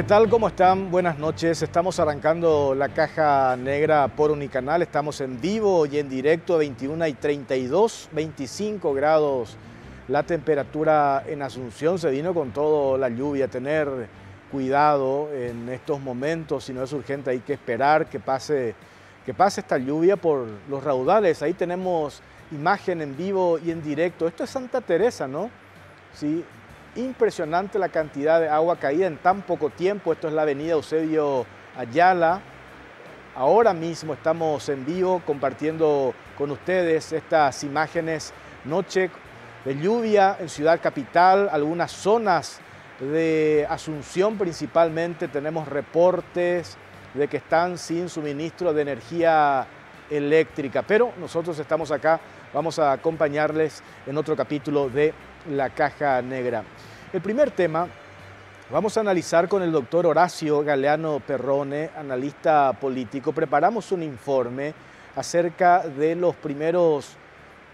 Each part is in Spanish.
¿Qué tal? ¿Cómo están? Buenas noches. Estamos arrancando la caja negra por Unicanal. Estamos en vivo y en directo, 21:32, 25 grados la temperatura en Asunción. Se vino con todo la lluvia. Tener cuidado en estos momentos. Si no es urgente, hay que esperar que pase esta lluvia por los raudales. Ahí tenemos imagen en vivo y en directo. Esto es Santa Teresa, ¿no? Sí. Impresionante la cantidad de agua caída en tan poco tiempo. Esto es la avenida Eusebio Ayala. Ahora mismo estamos en vivo compartiendo con ustedes estas imágenes. Noche de lluvia en Ciudad Capital, algunas zonas de Asunción principalmente. Tenemos reportes de que están sin suministro de energía eléctrica. Pero nosotros estamos acá, vamos a acompañarles en otro capítulo de La Caja Negra. El primer tema vamos a analizar con el doctor Horacio Galeano Perrone, analista político. Preparamos un informe acerca de los primeros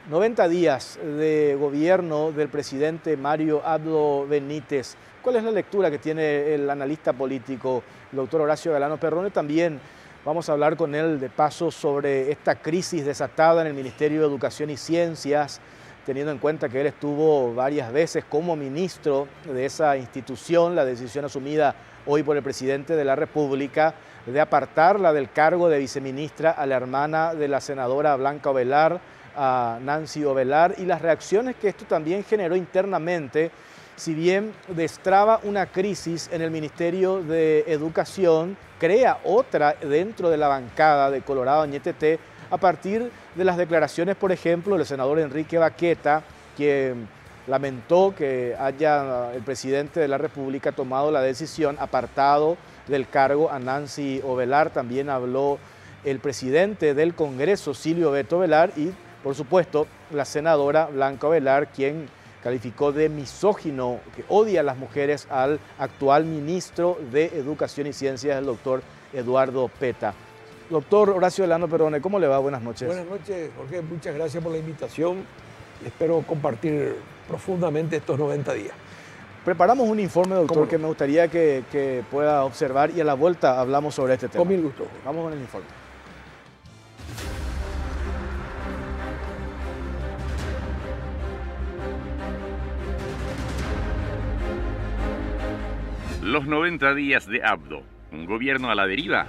90 días de gobierno del presidente Mario Abdo Benítez. ¿Cuál es la lectura que tiene el analista político, el doctor Horacio Galeano Perrone? También vamos a hablar con él de paso sobre esta crisis desatada en el Ministerio de Educación y Ciencias, teniendo en cuenta que él estuvo varias veces como ministro de esa institución, la decisión asumida hoy por el presidente de la República de apartarla del cargo de viceministra a la hermana de la senadora Blanca Ovelar, a Nancy Ovelar, y las reacciones que esto también generó internamente, si bien destraba una crisis en el Ministerio de Educación, crea otra dentro de la bancada de Colorado Ñeteté, a partir de las declaraciones, por ejemplo, del senador Enrique Baqueta, quien lamentó que haya el presidente de la República tomado la decisión, apartado del cargo a Nancy Ovelar. También habló el presidente del Congreso, Silvio Beto Ovelar, y, por supuesto, la senadora Blanca Ovelar, quien calificó de misógino, que odia a las mujeres, al actual ministro de Educación y Ciencias, el doctor Eduardo Peta. Doctor Horacio Galeano Perrone, ¿cómo le va? Buenas noches. Buenas noches, Jorge. Muchas gracias por la invitación. Espero compartir profundamente estos 90 días. Preparamos un informe, doctor, que me gustaría que pueda observar, y a la vuelta hablamos sobre este tema. Con mil gusto. Vamos con el informe. Los 90 días de Abdo, un gobierno a la deriva.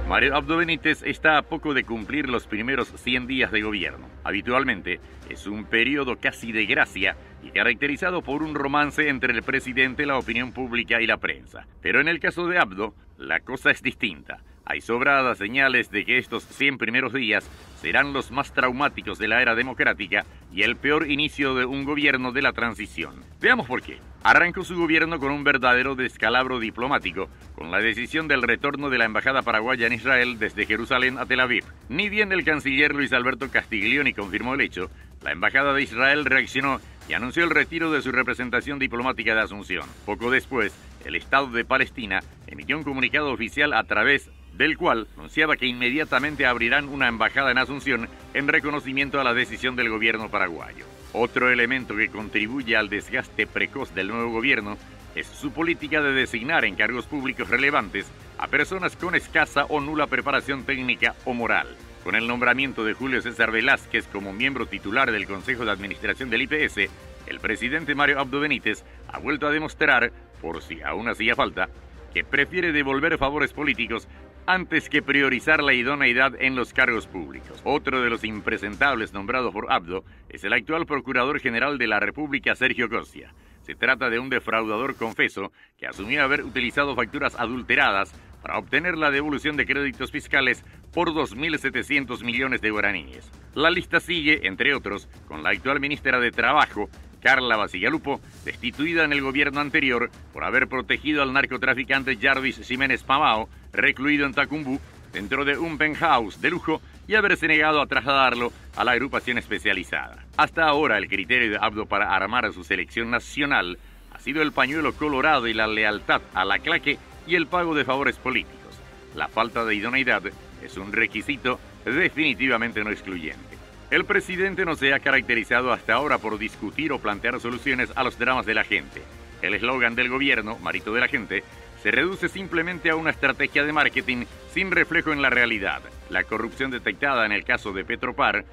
Mario Abdo Benítez está a poco de cumplir los primeros 100 días de gobierno. Habitualmente es un periodo casi de gracia y caracterizado por un romance entre el presidente, la opinión pública y la prensa. Pero en el caso de Abdo, la cosa es distinta. Hay sobradas señales de que estos 100 primeros días serán los más traumáticos de la era democrática y el peor inicio de un gobierno de la transición. Veamos por qué. Arrancó su gobierno con un verdadero descalabro diplomático, con la decisión del retorno de la embajada paraguaya en Israel desde Jerusalén a Tel Aviv. Ni bien el canciller Luis Alberto Castiglioni confirmó el hecho, la embajada de Israel reaccionó y anunció el retiro de su representación diplomática de Asunción. Poco después, el Estado de Palestina emitió un comunicado oficial a través del cual anunciaba que inmediatamente abrirán una embajada en Asunción en reconocimiento a la decisión del gobierno paraguayo. Otro elemento que contribuye al desgaste precoz del nuevo gobierno es su política de designar en cargos públicos relevantes a personas con escasa o nula preparación técnica o moral. Con el nombramiento de Julio César Velázquez como miembro titular del Consejo de Administración del IPS, el presidente Mario Abdo Benítez ha vuelto a demostrar, por si aún hacía falta, que prefiere devolver favores políticos antes que priorizar la idoneidad en los cargos públicos. Otro de los impresentables nombrados por Abdo es el actual Procurador General de la República, Sergio Corsia. Se trata de un defraudador confeso que asumió haber utilizado facturas adulteradas para obtener la devolución de créditos fiscales por 2.700 millones de guaraníes. La lista sigue, entre otros, con la actual ministra de Trabajo, Carla Bacigalupo, destituida en el gobierno anterior por haber protegido al narcotraficante Jarvis Jiménez Pamao, recluido en Tacumbú, dentro de un penthouse de lujo, y haberse negado a trasladarlo a la agrupación especializada. Hasta ahora, el criterio de Abdo para armar a su selección nacional ha sido el pañuelo colorado y la lealtad a la claque y el pago de favores políticos. La falta de idoneidad es un requisito definitivamente no excluyente. El presidente no se ha caracterizado hasta ahora por discutir o plantear soluciones a los dramas de la gente. El eslogan del gobierno, Marito de la Gente, se reduce simplemente a una estrategia de marketing sin reflejo en la realidad. La corrupción detectada en el caso de Petropar,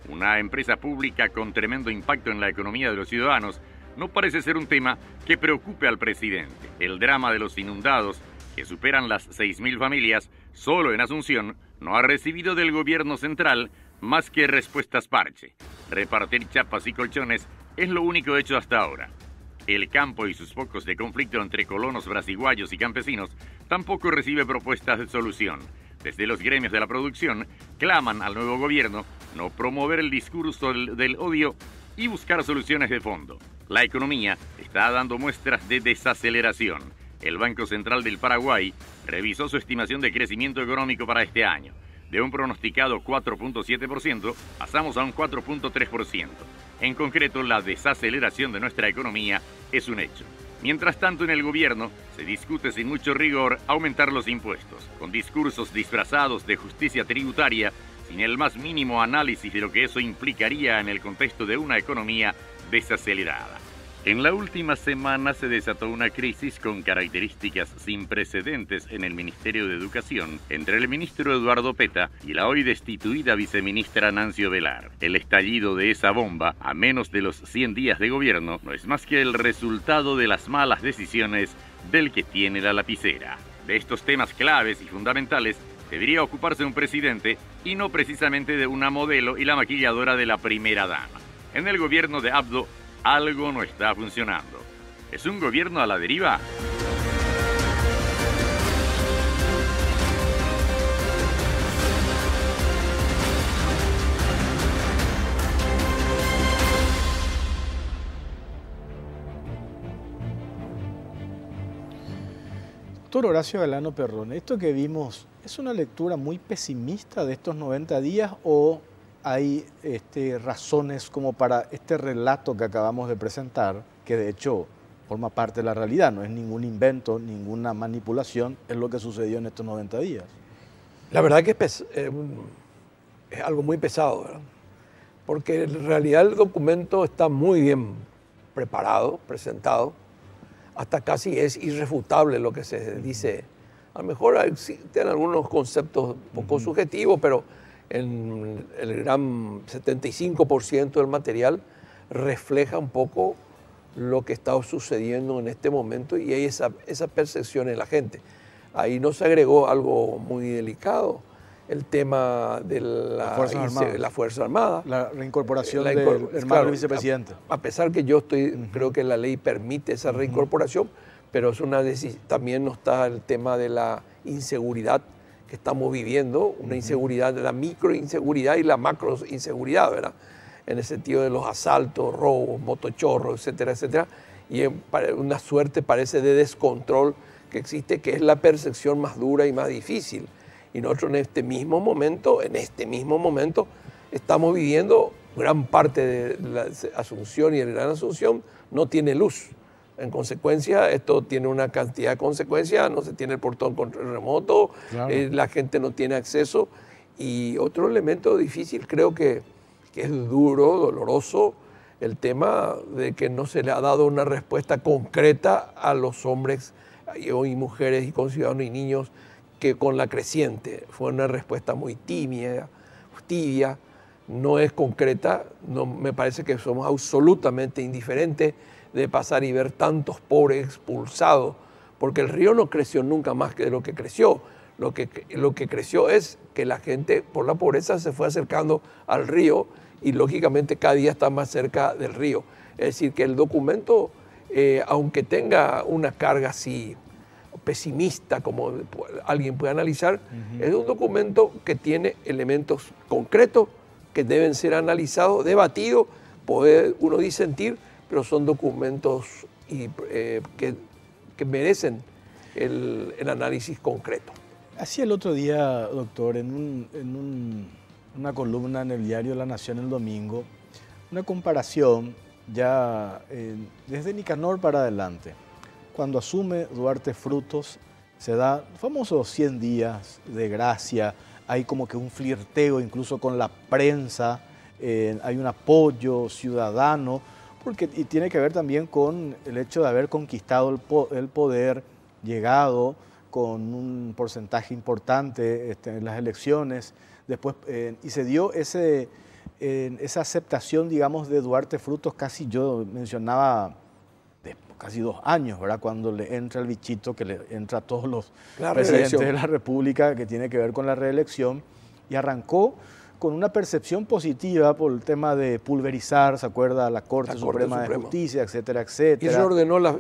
una empresa pública con tremendo impacto en la economía de los ciudadanos, no parece ser un tema que preocupe al presidente. El drama de los inundados, que superan las 6.000 familias, solo en Asunción, no ha recibido del gobierno central más que respuestas parche. Repartir chapas y colchones es lo único hecho hasta ahora. El campo y sus focos de conflicto entre colonos brasiguayos y campesinos tampoco recibe propuestas de solución. Desde los gremios de la producción claman al nuevo gobierno no promover el discurso del odio y buscar soluciones de fondo. La economía está dando muestras de desaceleración. El Banco Central del Paraguay revisó su estimación de crecimiento económico para este año. De un pronosticado 4.7%, pasamos a un 4.3%. En concreto, la desaceleración de nuestra economía es un hecho. Mientras tanto, en el gobierno se discute sin mucho rigor aumentar los impuestos, con discursos disfrazados de justicia tributaria, sin el más mínimo análisis de lo que eso implicaría en el contexto de una economía desacelerada. En la última semana se desató una crisis con características sin precedentes en el Ministerio de Educación entre el ministro Eduardo Petta y la hoy destituida viceministra Nancy Ovelar. El estallido de esa bomba, a menos de los 100 días de gobierno, no es más que el resultado de las malas decisiones del que tiene la lapicera. De estos temas claves y fundamentales debería ocuparse un presidente y no precisamente de una modelo y la maquilladora de la primera dama. En el gobierno de Abdo, algo no está funcionando. ¿Es un gobierno a la deriva? Doctor Horacio Galano Perrone, ¿esto que vimos es una lectura muy pesimista de estos 90 días o hay razones como para este relato que acabamos de presentar, que de hecho forma parte de la realidad, no es ningún invento, ninguna manipulación, es lo que sucedió en estos 90 días? La verdad que es algo muy pesado, ¿verdad? Porque en realidad el documento está muy bien preparado, presentado, hasta casi es irrefutable lo que se dice. A lo mejor existen algunos conceptos un poco subjetivos, pero en el gran 75% del material refleja un poco lo que está sucediendo en este momento y hay esa percepción en la gente. Ahí no se agregó algo muy delicado, el tema de la Fuerza Armada. La reincorporación del hermano vicepresidente. A pesar que yo creo que la ley permite esa reincorporación, pero es también no está el tema de la inseguridad que estamos viviendo, una inseguridad, la microinseguridad y la macroinseguridad, ¿verdad? En el sentido de los asaltos, robos, motochorros, etcétera, etcétera. Y una suerte parece de descontrol que existe, que es la percepción más dura y más difícil. Y nosotros en este mismo momento, estamos viviendo gran parte de la Asunción y el Gran Asunción no tiene luz. En consecuencia, esto tiene una cantidad de consecuencias, no se tiene el portón control remoto, claro. La gente no tiene acceso. Y otro elemento difícil, creo que es duro, doloroso, el tema de que no se le ha dado una respuesta concreta a los hombres y mujeres y conciudadanos y niños que con la creciente fue una respuesta muy tibia, no es concreta, me parece que somos absolutamente indiferentes de pasar y ver tantos pobres expulsados, porque el río no creció nunca más que lo que creció. Lo que creció es que la gente por la pobreza se fue acercando al río y lógicamente cada día está más cerca del río. Es decir, que el documento, aunque tenga una carga así pesimista, como alguien puede analizar, es un documento que tiene elementos concretos que deben ser analizados, debatidos, puede uno disentir, pero son documentos que merecen el análisis concreto. Así el otro día, doctor, en una columna en el diario La Nación el domingo, una comparación ya desde Nicanor para adelante. Cuando asume Duarte Frutos, se da famosos 100 días de gracia, hay como que un flirteo incluso con la prensa, hay un apoyo ciudadano, y tiene que ver también con el hecho de haber conquistado el poder, llegado con un porcentaje importante en las elecciones, después, y se dio esa aceptación, digamos, de Duarte Frutos, casi yo mencionaba, de casi 2 años, ¿verdad? Cuando le entra el bichito que le entra a todos los presidentes de la República, que tiene que ver con la reelección, y arrancó con una percepción positiva por el tema de pulverizar, ¿se acuerda? La Corte Suprema de Justicia, etcétera, etcétera. Y reordenó la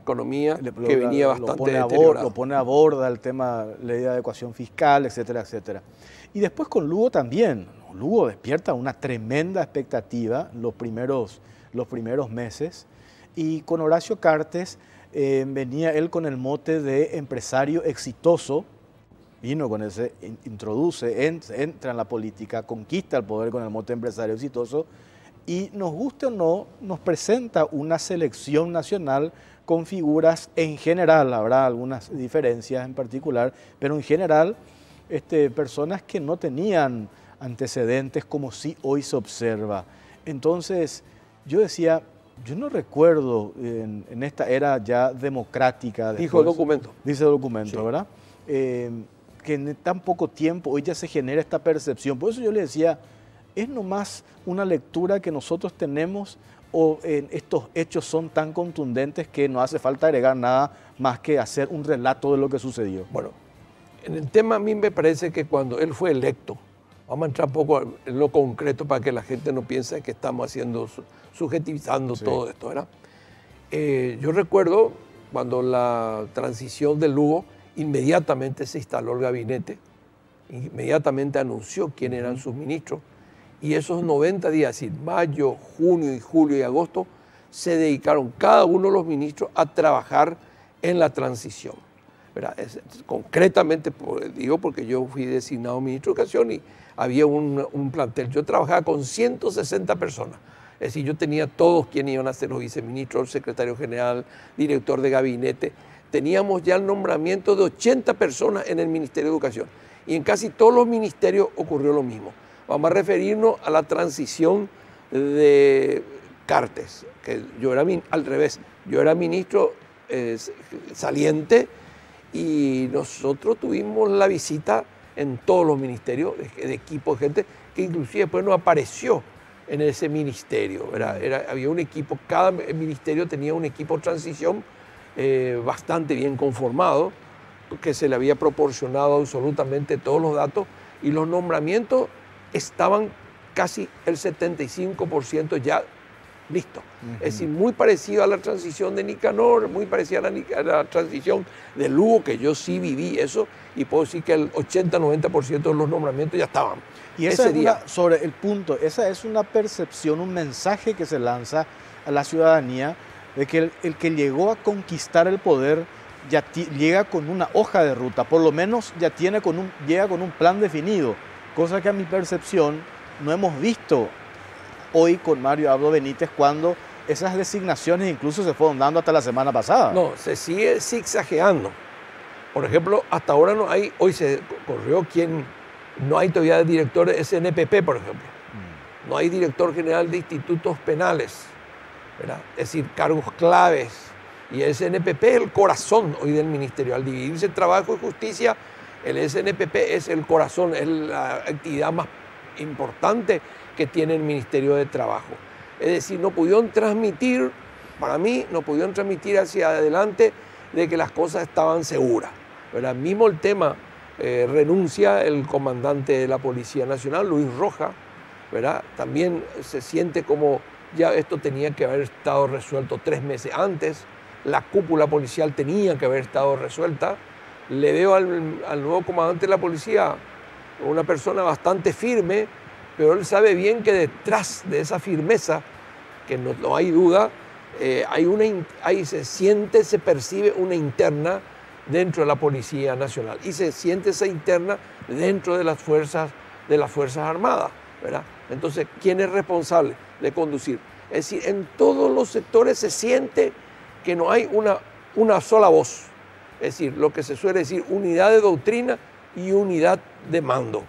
economía que venía bastante deteriorada. Lo pone a borda el tema de ley de adecuación fiscal, etcétera, etcétera. Y después con Lugo también. Lugo despierta una tremenda expectativa los primeros meses. Y con Horacio Cartes venía él con el mote de empresario exitoso. Vino con ese, introduce, entra en la política, conquista el poder con el mote empresario exitoso y nos guste o no, nos presenta una selección nacional con figuras en general, habrá algunas diferencias en particular, pero en general personas que no tenían antecedentes como sí hoy se observa. Entonces yo decía, yo no recuerdo en esta era ya democrática. Dijo el documento. Dice el documento, sí. ¿Verdad? Que en tan poco tiempo hoy ya se genera esta percepción. Por eso yo le decía, es nomás una lectura que nosotros tenemos o estos hechos son tan contundentes que no hace falta agregar nada más que hacer un relato de lo que sucedió. Bueno, en el tema a mí me parece que cuando él fue electo, vamos a entrar un poco en lo concreto para que la gente no piense que estamos haciendo, subjetivizando todo esto, ¿verdad? Yo recuerdo cuando la transición de Lugo, inmediatamente se instaló el gabinete, inmediatamente anunció quiénes eran sus ministros y esos 90 días, es decir, mayo, junio y julio y agosto, se dedicaron cada uno de los ministros a trabajar en la transición. ¿Verdad? Concretamente, digo porque yo fui designado ministro de Educación y había un plantel. Yo trabajaba con 160 personas. Es decir, yo tenía todos quienes iban a ser los viceministros, el secretario general, director de gabinete. Teníamos ya el nombramiento de 80 personas en el Ministerio de Educación. Y en casi todos los ministerios ocurrió lo mismo. Vamos a referirnos a la transición de Cartes, que yo era al revés. Yo era ministro saliente y nosotros tuvimos la visita en todos los ministerios de equipo de gente que inclusive después no apareció en ese ministerio. Había un equipo, cada ministerio tenía un equipo de transición bastante bien conformado, que se le había proporcionado absolutamente todos los datos y los nombramientos estaban casi el 75% ya listos. Es decir, muy parecido a la transición de Nicanor, muy parecido a la transición de Lugo, que yo sí viví eso y puedo decir que el 80-90% de los nombramientos ya estaban. Y esa sobre el punto, esa es una percepción, un mensaje que se lanza a la ciudadanía de que el que llegó a conquistar el poder ya llega con una hoja de ruta, por lo menos ya llega con un plan definido, cosa que a mi percepción no hemos visto hoy con Mario Abdo Benítez cuando esas designaciones incluso se fueron dando hasta la semana pasada. No, se sigue zigzagueando. Por ejemplo, hasta ahora no hay, hoy se corrió no hay todavía director de SNPP, por ejemplo. No hay director general de institutos penales, ¿verdad? Es decir, cargos claves. Y el SNPP es el corazón hoy del ministerio. Al dividirse el trabajo y justicia, el SNPP es el corazón, es la actividad más importante que tiene el Ministerio de Trabajo. Es decir, no pudieron transmitir, para mí, no pudieron transmitir hacia adelante de que las cosas estaban seguras, ¿verdad? Mismo el tema, renuncia el comandante de la Policía Nacional, Luis Roja, ¿verdad? También se siente como ya esto tenía que haber estado resuelto 3 meses antes, la cúpula policial tenía que haber estado resuelta. Le veo al nuevo comandante de la policía una persona bastante firme, pero él sabe bien que detrás de esa firmeza, que no hay duda, se percibe una interna dentro de la Policía Nacional y se siente esa interna dentro de las Fuerzas Armadas, ¿verdad? Entonces, ¿quién es responsable de conducir? Es decir, en todos los sectores se siente que no hay una sola voz. Es decir, lo que se suele decir, unidad de doctrina y unidad de mando.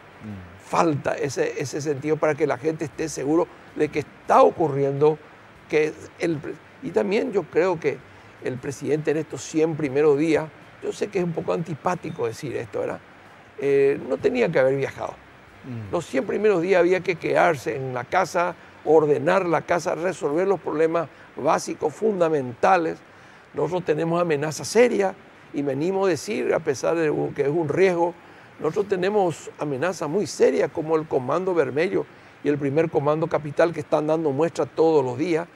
Falta ese sentido para que la gente esté seguro de que está ocurriendo y también yo creo que el presidente en estos 100 primeros días, yo sé que es un poco antipático decir esto, ¿verdad? No tenía que haber viajado. Los 100 primeros días había que quedarse en la casa, ordenar la casa, resolver los problemas básicos, fundamentales. Nosotros tenemos amenazas serias y venimos a decir, a pesar de que es un riesgo, nosotros tenemos amenazas muy serias como el Comando Vermelho y el primer Comando Capital que están dando muestras todos los días.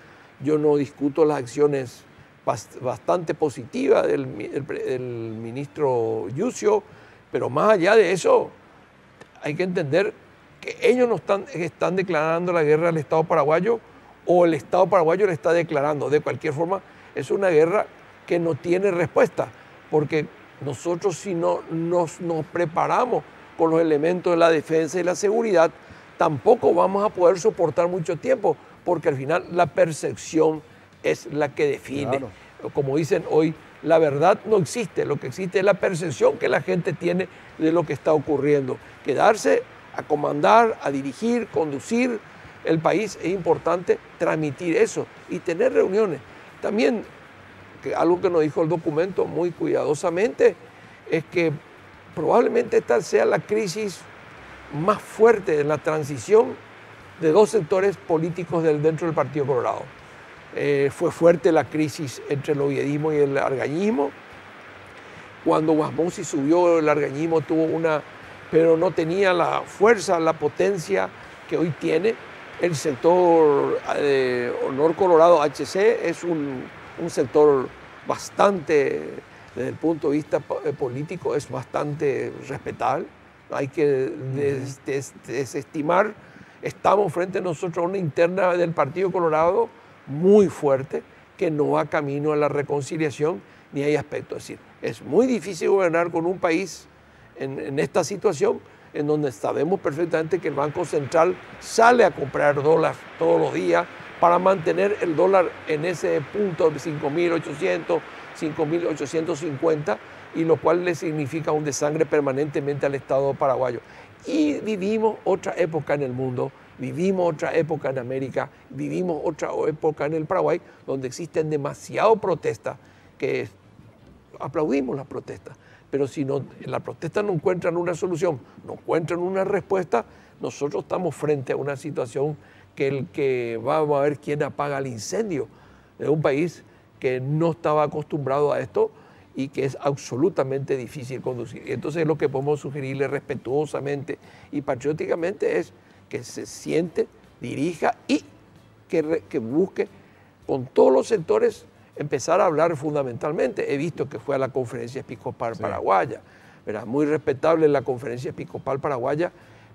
Yo no discuto las acciones bastante positivas del ministro Yucio, pero más allá de eso, hay que entender que ellos no están declarando la guerra al Estado paraguayo o el Estado paraguayo le está declarando. De cualquier forma, es una guerra que no tiene respuesta, porque nosotros si no nos preparamos con los elementos de la defensa y la seguridad, tampoco vamos a poder soportar mucho tiempo, porque al final la percepción es la que define. Claro. Como dicen hoy, la verdad no existe, lo que existe es la percepción que la gente tiene de lo que está ocurriendo. Quedarse a comandar, a dirigir, conducir el país, es importante transmitir eso y tener reuniones. También, algo que nos dijo el documento muy cuidadosamente, es que probablemente esta sea la crisis más fuerte de la transición de dos sectores políticos dentro del Partido Colorado. Fue fuerte la crisis entre el oviedismo y el argañismo. Cuando Guasmosi subió, el argañismo tuvo pero no tenía la fuerza, la potencia que hoy tiene. El sector Honor Colorado HC es un sector bastante, desde el punto de vista político, es bastante respetable. Hay que desestimar. Estamos frente a nosotros a una interna del Partido Colorado muy fuerte, que no va camino a la reconciliación ni hay aspecto. Es decir, es muy difícil gobernar con un país en esta situación, en donde sabemos perfectamente que el Banco Central sale a comprar dólares todos los días para mantener el dólar en ese punto de 5.800, 5.850, y lo cual le significa un desangre permanentemente al Estado paraguayo. Y vivimos otra época en el mundo, vivimos otra época en América, vivimos otra época en el Paraguay, donde existen demasiadas protestas, que aplaudimos las protestas, pero si las protestas no encuentran una solución, no encuentran una respuesta, nosotros estamos frente a una situación que vamos a ver quién apaga el incendio de un país que no estaba acostumbrado a esto y que es absolutamente difícil conducir. Entonces lo que podemos sugerirle respetuosamente y patrióticamente es que se siente, dirija y que busque con todos los sectores empezar a hablar fundamentalmente. He visto que fue a la Conferencia Episcopal Paraguaya, ¿verdad? Muy respetable la Conferencia Episcopal Paraguaya,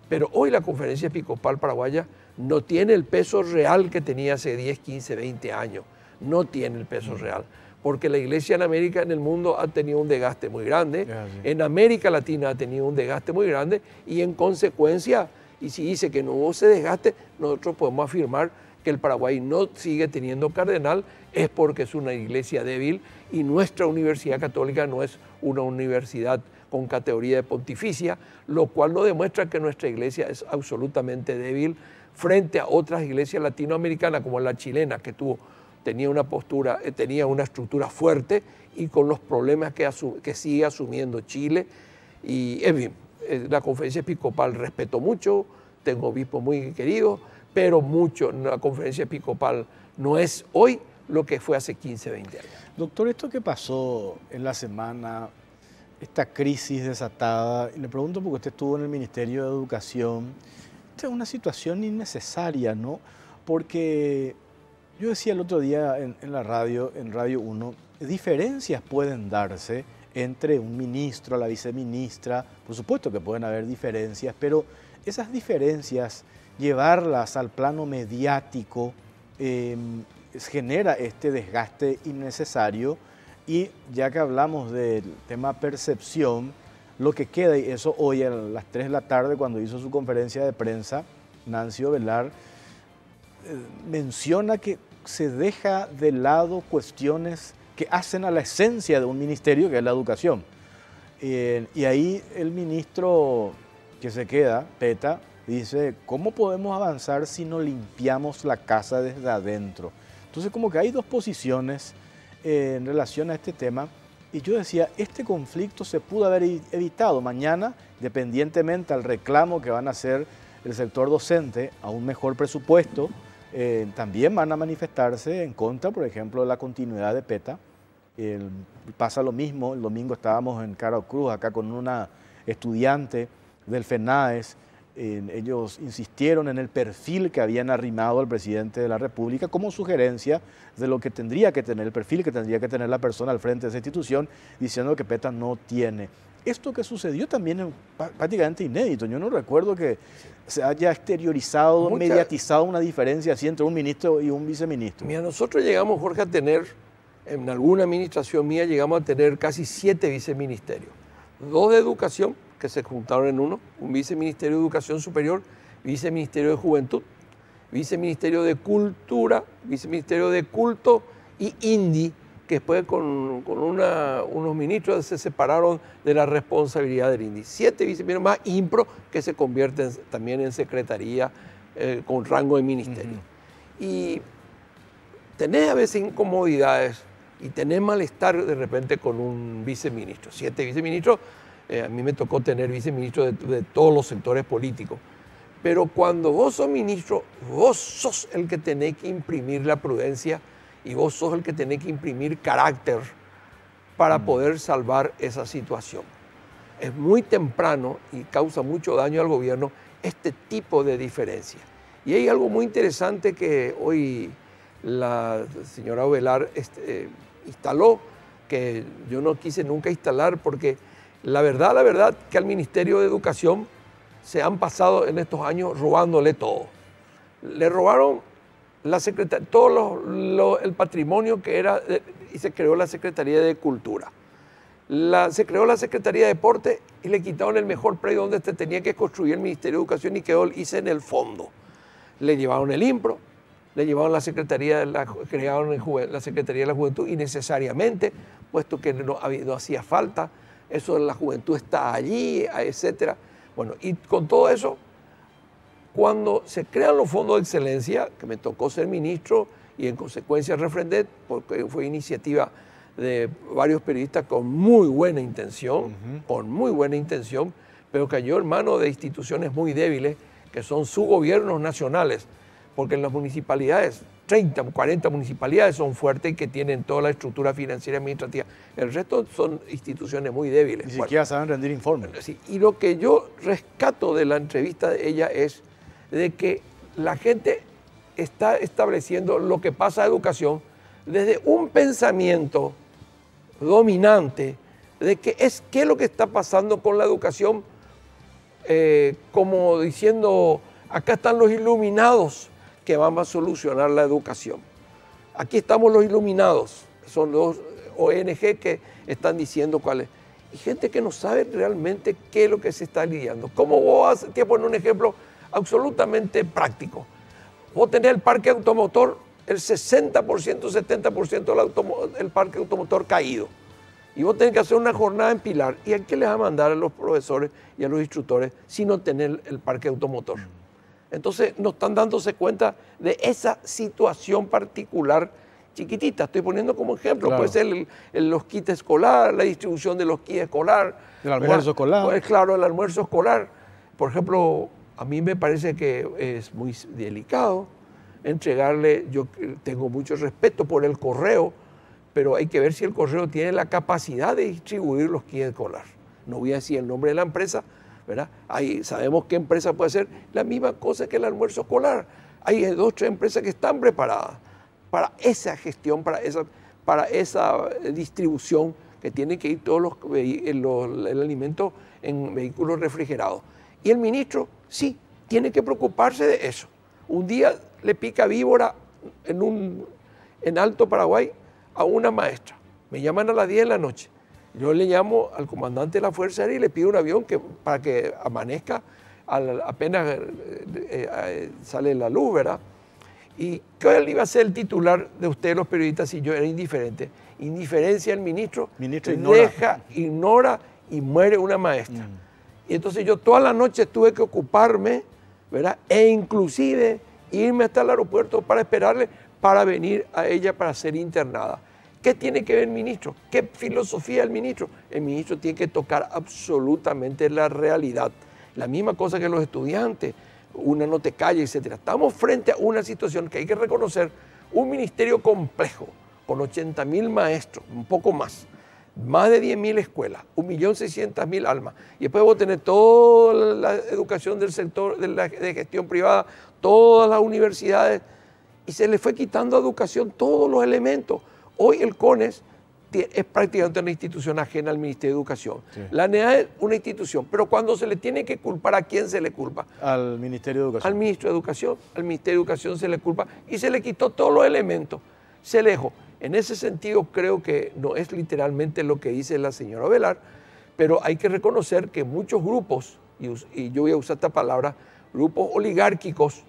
pero hoy la Conferencia Episcopal Paraguaya no tiene el peso real que tenía hace 10, 15, 20 años. No tiene el peso real, porque la Iglesia en América, en el mundo, ha tenido un desgaste muy grande. En América Latina ha tenido un desgaste muy grande y en consecuencia, y si dice que no hubo ese desgaste, nosotros podemos afirmar que el Paraguay no sigue teniendo cardenal, es porque es una iglesia débil y nuestra Universidad Católica no es una universidad con categoría de pontificia, lo cual nos demuestra que nuestra iglesia es absolutamente débil frente a otras iglesias latinoamericanas como la chilena, que tenía una estructura fuerte y con los problemas que sigue asumiendo Chile. Y en fin, la Conferencia Episcopal respeto mucho, tengo obispos muy queridos, pero la Conferencia Episcopal no es hoy lo que fue hace 15, 20 años. Doctor, esto que pasó en la semana, esta crisis desatada, y le pregunto porque usted estuvo en el Ministerio de Educación, esta es una situación innecesaria, ¿no? Porque yo decía el otro día en la radio, en Radio 1, diferencias pueden darse entre un ministro, la viceministra, por supuesto que pueden haber diferencias, pero esas diferencias, llevarlas al plano mediático, genera este desgaste innecesario. Y ya que hablamos del tema percepción, lo que queda, y eso hoy a las 3 de la tarde cuando hizo su conferencia de prensa, Nancy Ovelar menciona que se deja de lado cuestiones que hacen a la esencia de un ministerio, que es la educación. Y ahí el ministro que se queda, Peta, dice, ¿cómo podemos avanzar si no limpiamos la casa desde adentro? Entonces como que hay dos posiciones en relación a este tema. Y yo decía, este conflicto se pudo haber evitado mañana, independientemente al reclamo que van a hacer el sector docente a un mejor presupuesto. También van a manifestarse en contra, por ejemplo, de la continuidad de PETA. Pasa lo mismo, el domingo estábamos en Caro Cruz, acá con una estudiante del FENAES. Ellos insistieron en el perfil que habían arrimado al presidente de la República como sugerencia de lo que tendría que tener, el perfil que tendría que tener la persona al frente de esa institución, diciendo que PETA no tiene. Esto que sucedió también es prácticamente inédito. Yo no recuerdo que se haya exteriorizado, mediatizado una diferencia así entre un ministro y un viceministro. Mira, nosotros llegamos, Jorge, a tener, en alguna administración mía, llegamos a tener casi 7 viceministerios. 2 de educación, que se juntaron en uno, un viceministerio de Educación Superior, viceministerio de Juventud, viceministerio de Cultura, viceministerio de Culto y INDI, que después con unos ministros se separaron de la responsabilidad del INDI. 7 viceministerios más IMPRO, que se convierten también en secretaría con rango de ministerio. Y tenés a veces incomodidades y tenés malestar de repente con un viceministro. 7 viceministros. A mí me tocó tener viceministro de todos los sectores políticos. Pero cuando vos sos ministro, vos sos el que tenés que imprimir la prudencia y vos sos el que tenés que imprimir carácter para poder salvar esa situación. Es muy temprano y causa mucho daño al gobierno este tipo de diferencia. Y hay algo muy interesante que hoy la señora Ovelar instaló, que yo no quise nunca instalar porque la verdad que al Ministerio de Educación se han pasado en estos años robándole todo. Le robaron todo el patrimonio que era, y se creó la Secretaría de Cultura. Se creó la Secretaría de Deporte y le quitaron el mejor predio donde se tenía que construir el Ministerio de Educación y quedó en el fondo. Le llevaron el IMPRO, le llevaron crearon la Secretaría de la Juventud innecesariamente, puesto que no hacía falta. Eso de la juventud está allí, etc. Bueno, y con todo eso, cuando se crean los fondos de excelencia, que me tocó ser ministro y en consecuencia refrendé, porque fue iniciativa de varios periodistas con muy buena intención, pero cayó en manos de instituciones muy débiles, que son subgobiernos nacionales, porque en las municipalidades, 30, 40 municipalidades son fuertes y que tienen toda la estructura financiera y administrativa. El resto son instituciones muy débiles. Ni siquiera saben rendir informes. Sí, y lo que yo rescato de la entrevista de ella es de que la gente está estableciendo lo que pasa a educación desde un pensamiento dominante de qué es lo que está pasando con la educación, como diciendo, acá están los iluminados que van a solucionar la educación. Aquí estamos los iluminados, son los ONG que están diciendo cuáles. Y gente que no sabe realmente qué es lo que se está lidiando. ¿Cómo vos te voy a poner un ejemplo absolutamente práctico? Vos tenés el parque automotor, el 60%, 70% del parque automotor caído. Y vos tenés que hacer una jornada en Pilar. ¿Y a qué les va a mandar a los profesores y a los instructores si no tenés el parque automotor? Entonces no están dándose cuenta de esa situación particular chiquitita. Estoy poniendo como ejemplo, claro. Puede ser los kits escolares, la distribución de los kits escolares. El almuerzo escolar. Pues, claro, el almuerzo escolar. Por ejemplo, a mí me parece que es muy delicado entregarle, yo tengo mucho respeto por el correo, pero hay que ver si el correo tiene la capacidad de distribuir los kits escolares. No voy a decir el nombre de la empresa, ¿verdad? Ahí sabemos qué empresa puede hacer la misma cosa que el almuerzo escolar. Hay 2 o 3 empresas que están preparadas para esa gestión, para esa distribución, que tiene que ir todos el alimento en vehículos refrigerados. Y el ministro, sí, tiene que preocuparse de eso. Un día le pica víbora en Alto Paraguay a una maestra. Me llaman a las 10 de la noche. Yo le llamo al comandante de la Fuerza Aérea y le pido un avión para que amanezca apenas sale la luz, ¿verdad? ¿Y qué iba a ser el titular de ustedes, los periodistas, si yo era indiferente? Indiferencia del ministro ignora y muere una maestra. Y entonces yo toda la noche tuve que ocuparme, ¿verdad? E inclusive irme hasta el aeropuerto para esperarle, para venir a ella para ser internada. ¿Qué tiene que ver el ministro? ¿Qué filosofía el ministro? El ministro tiene que tocar absolutamente la realidad. La misma cosa que los estudiantes, una no te calla, etc. Estamos frente a una situación que hay que reconocer, un ministerio complejo, con 80.000 maestros, un poco más de 10.000 escuelas, 1.600.000 almas. Y después vos tenés toda la educación del sector de gestión privada, todas las universidades, y se le fue quitando a educación todos los elementos. Hoy el CONES es prácticamente una institución ajena al Ministerio de Educación. Sí. La ANEA es una institución, pero cuando se le tiene que culpar, ¿a quién se le culpa? Al Ministerio de Educación. Al Ministro de Educación. Al Ministerio de Educación se le culpa y se le quitó todos los elementos. Se le dejó. En ese sentido creo que no es literalmente lo que dice la señora Ovelar, pero hay que reconocer que muchos grupos, y yo voy a usar esta palabra, grupos oligárquicos,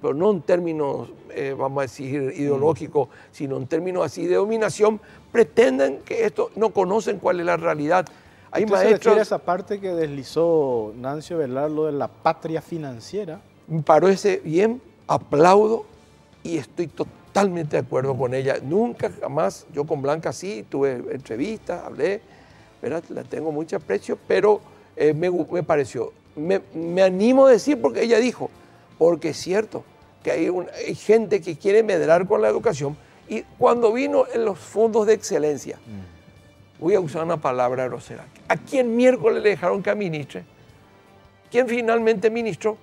pero no en términos, vamos a decir, ideológicos, sino en términos así de dominación, pretenden que esto no conocen cuál es la realidad. Hay maestros... ¿Se refiere a esa parte que deslizó Nancy Ovelar, lo de la patria financiera? Me parece bien, aplaudo y estoy totalmente de acuerdo con ella. Nunca, jamás, yo con Blanca sí, tuve entrevistas, hablé, ¿verdad? La tengo mucho aprecio, pero me pareció, me animo a decir porque ella dijo, porque es cierto que hay gente que quiere medrar con la educación y cuando vino en los fondos de excelencia, voy a usar una palabra grosera, ¿a quién miércoles le dejaron que administre? ¿Quién finalmente ministró?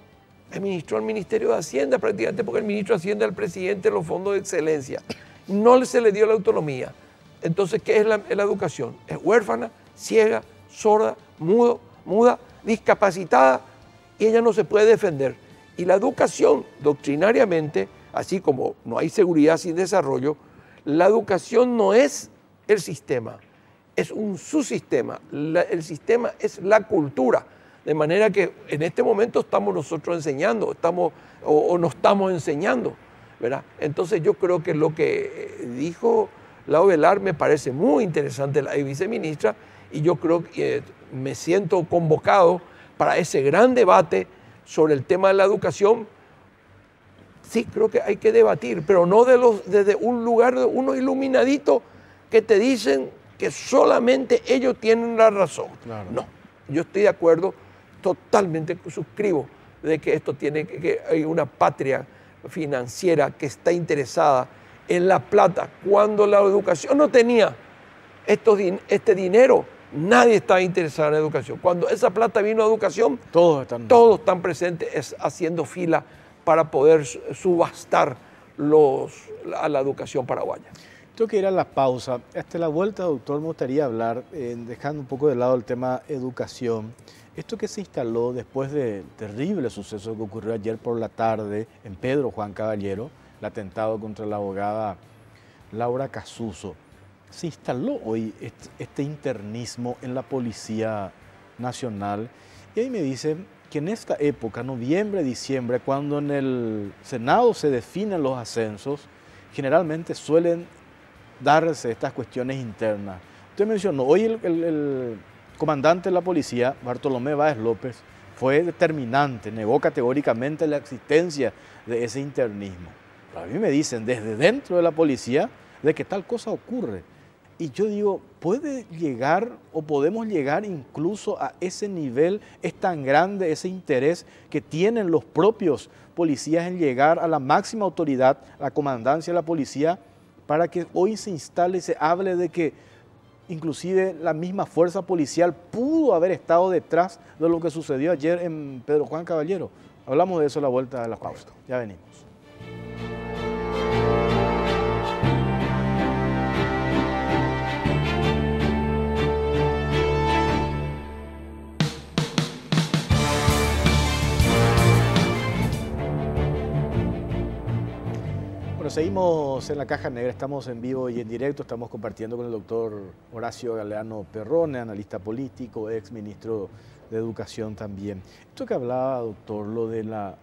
Administró al Ministerio de Hacienda prácticamente porque el ministro de Hacienda es el presidente de los fondos de excelencia. No se le dio la autonomía. Entonces, ¿qué es la educación? Es huérfana, ciega, sorda, muda, discapacitada y ella no se puede defender. Y la educación, doctrinariamente, así como no hay seguridad sin desarrollo, la educación no es el sistema, es un subsistema. El sistema es la cultura. De manera que en este momento estamos nosotros enseñando, o no estamos enseñando, ¿verdad? Entonces yo creo que lo que dijo la Ovelar me parece muy interesante, la viceministra, y yo creo que me siento convocado para ese gran debate sobre el tema de la educación. Sí, creo que hay que debatir, pero no desde un lugar de unos iluminaditos que te dicen que solamente ellos tienen la razón. Claro. No, yo estoy de acuerdo, totalmente suscribo de que esto tiene que hay una patria financiera que está interesada en la plata. Cuando la educación no tenía este dinero, nadie estaba interesado en la educación. Cuando esa plata vino a educación, todos están presentes haciendo fila para poder subastar a la educación paraguaya. Tengo que ir a la pausa. Hasta la vuelta, doctor, me gustaría hablar, dejando un poco de lado el tema educación. Esto que se instaló después del terrible suceso que ocurrió ayer por la tarde en Pedro Juan Caballero, el atentado contra la abogada Laura Casuso, se instaló hoy este internismo en la Policía Nacional. Y ahí me dicen que en esta época, noviembre, diciembre, cuando en el Senado se definen los ascensos, generalmente suelen darse estas cuestiones internas. Usted mencionó, hoy el comandante de la policía, Bartolomé Báez López, fue determinante, negó categóricamente la existencia de ese internismo. Pero a mí me dicen desde dentro de la policía de que tal cosa ocurre. Y yo digo, ¿puede llegar o podemos llegar incluso a ese nivel? ¿Es tan grande ese interés que tienen los propios policías en llegar a la máxima autoridad, a la comandancia de la policía, para que hoy se instale y se hable de que inclusive la misma fuerza policial pudo haber estado detrás de lo que sucedió ayer en Pedro Juan Caballero? Hablamos de eso a la vuelta de la pausa. Ya venimos. Bueno, seguimos en la Caja Negra, estamos en vivo y en directo, estamos compartiendo con el doctor Horacio Galeano Perrone, analista político, ex ministro de Educación también. Esto que hablaba, doctor, lo de la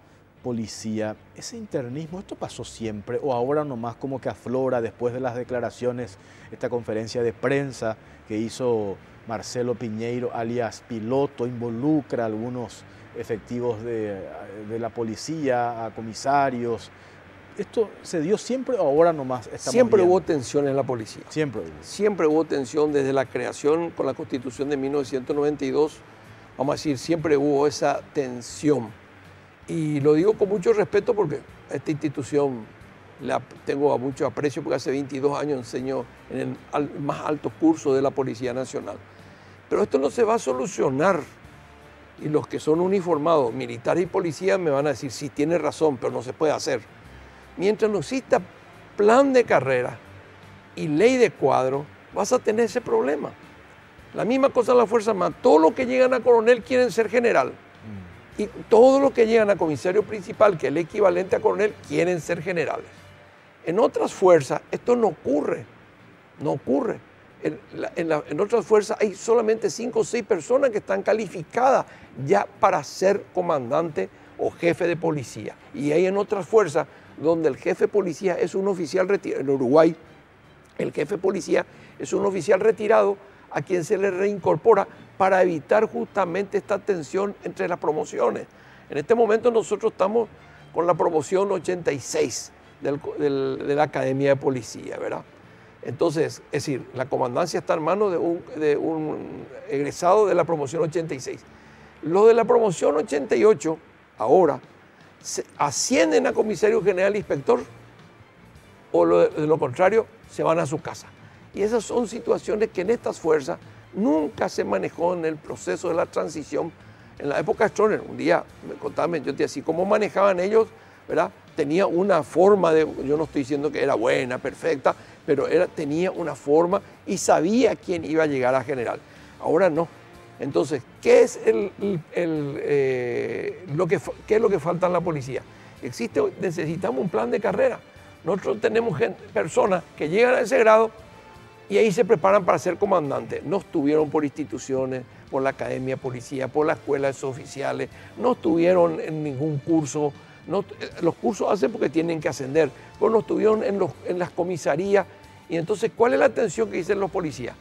policía, ese internismo, ¿esto pasó siempre o ahora nomás como que aflora después de las declaraciones, esta conferencia de prensa que hizo Marcelo Piñeiro, alias Piloto, involucra a algunos efectivos de la policía, a comisarios? ¿Esto se dio siempre o ahora nomás estamos Siempre viendo? hubo tensión en la policía. Siempre hubo. Siempre hubo tensión desde la creación con la Constitución de 1992. Vamos a decir, siempre hubo esa tensión. Y lo digo con mucho respeto porque a esta institución la tengo a mucho aprecio porque hace 22 años enseño en el más alto curso de la Policía Nacional. Pero esto no se va a solucionar. Y los que son uniformados, militares y policías, me van a decir, sí, tiene razón, pero no se puede hacer. Mientras no exista plan de carrera y ley de cuadro, vas a tener ese problema. La misma cosa en la Fuerza Armada. Todos los que llegan a coronel quieren ser general. Y todos los que llegan a comisario principal, que es el equivalente a coronel, quieren ser generales. En otras fuerzas esto no ocurre. No ocurre. En otras fuerzas hay solamente 5 o 6 personas que están calificadas ya para ser comandante o jefe de policía. Y hay en otras fuerzas donde el jefe de policía es un oficial retirado. En Uruguay, el jefe de policía es un oficial retirado a quien se le reincorpora para evitar justamente esta tensión entre las promociones. En este momento nosotros estamos con la promoción 86 de la Academia de Policía, ¿verdad? Entonces, es decir, la comandancia está en manos de un egresado de la promoción 86. Los de la promoción 88, ahora, ascienden a comisario general e inspector o de lo contrario, se van a su casa. Y esas son situaciones que en estas fuerzas nunca se manejó en el proceso de la transición. En la época de Stroessner, un día me contaban, yo te decía, cómo manejaban ellos, ¿verdad? Tenía una forma de, yo no estoy diciendo que era buena, perfecta, pero tenía una forma y sabía quién iba a llegar a general. Ahora no. Entonces, ¿qué es lo que falta en la policía? Necesitamos un plan de carrera. Nosotros tenemos personas que llegan a ese grado y ahí se preparan para ser comandantes. No estuvieron por instituciones, por la Academia de Policía, por la Escuela de Oficiales, no estuvieron en ningún curso. No, los cursos hacen porque tienen que ascender, pero no estuvieron en las comisarías. Y entonces, ¿cuál es la atención que dicen los policías?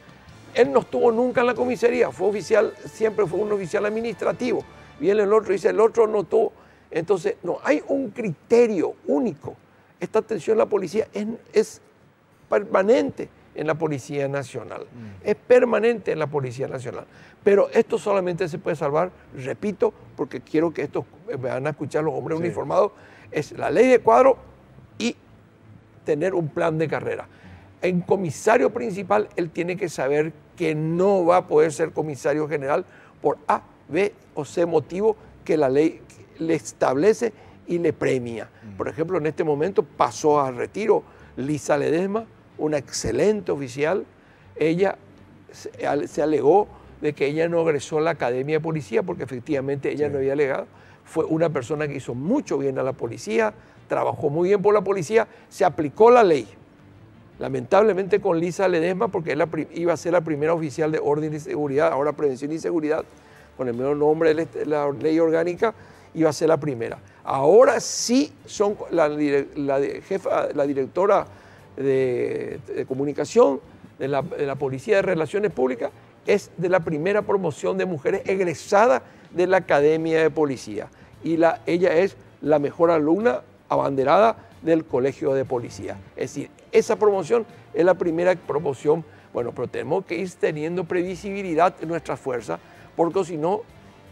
Él no estuvo nunca en la comisaría, fue oficial, siempre fue un oficial administrativo. Viene el otro y dice, el otro no estuvo. Entonces, no hay un criterio único. Esta atención a la policía es permanente en la Policía Nacional. Es permanente en la Policía Nacional. Pero esto solamente se puede salvar, repito, porque quiero que esto van a escuchar los hombres uniformados, es la ley de cuadro y tener un plan de carrera. En comisario principal, él tiene que saber que no va a poder ser comisario general por A, B o C motivo que la ley le establece y le premia. Por ejemplo, en este momento pasó a retiro Lisa Ledesma, una excelente oficial. Ella se alegó de que ella no egresó a la Academia de Policía porque efectivamente ella no había alegado. Fue una persona que hizo mucho bien a la policía, trabajó muy bien por la policía, se aplicó la ley. Lamentablemente con Lisa Ledesma, porque él iba a ser la primera oficial de orden y seguridad, ahora prevención y seguridad, con el mismo nombre de la ley orgánica, iba a ser la primera. Ahora sí son la directora de comunicación de la Policía de Relaciones Públicas, es de la primera promoción de mujeres egresadas de la Academia de Policía. Y ella es la mejor alumna abanderada del Colegio de Policía. Es decir, esa promoción es la primera promoción. Bueno, pero tenemos que ir teniendo previsibilidad en nuestras fuerzas, porque si no,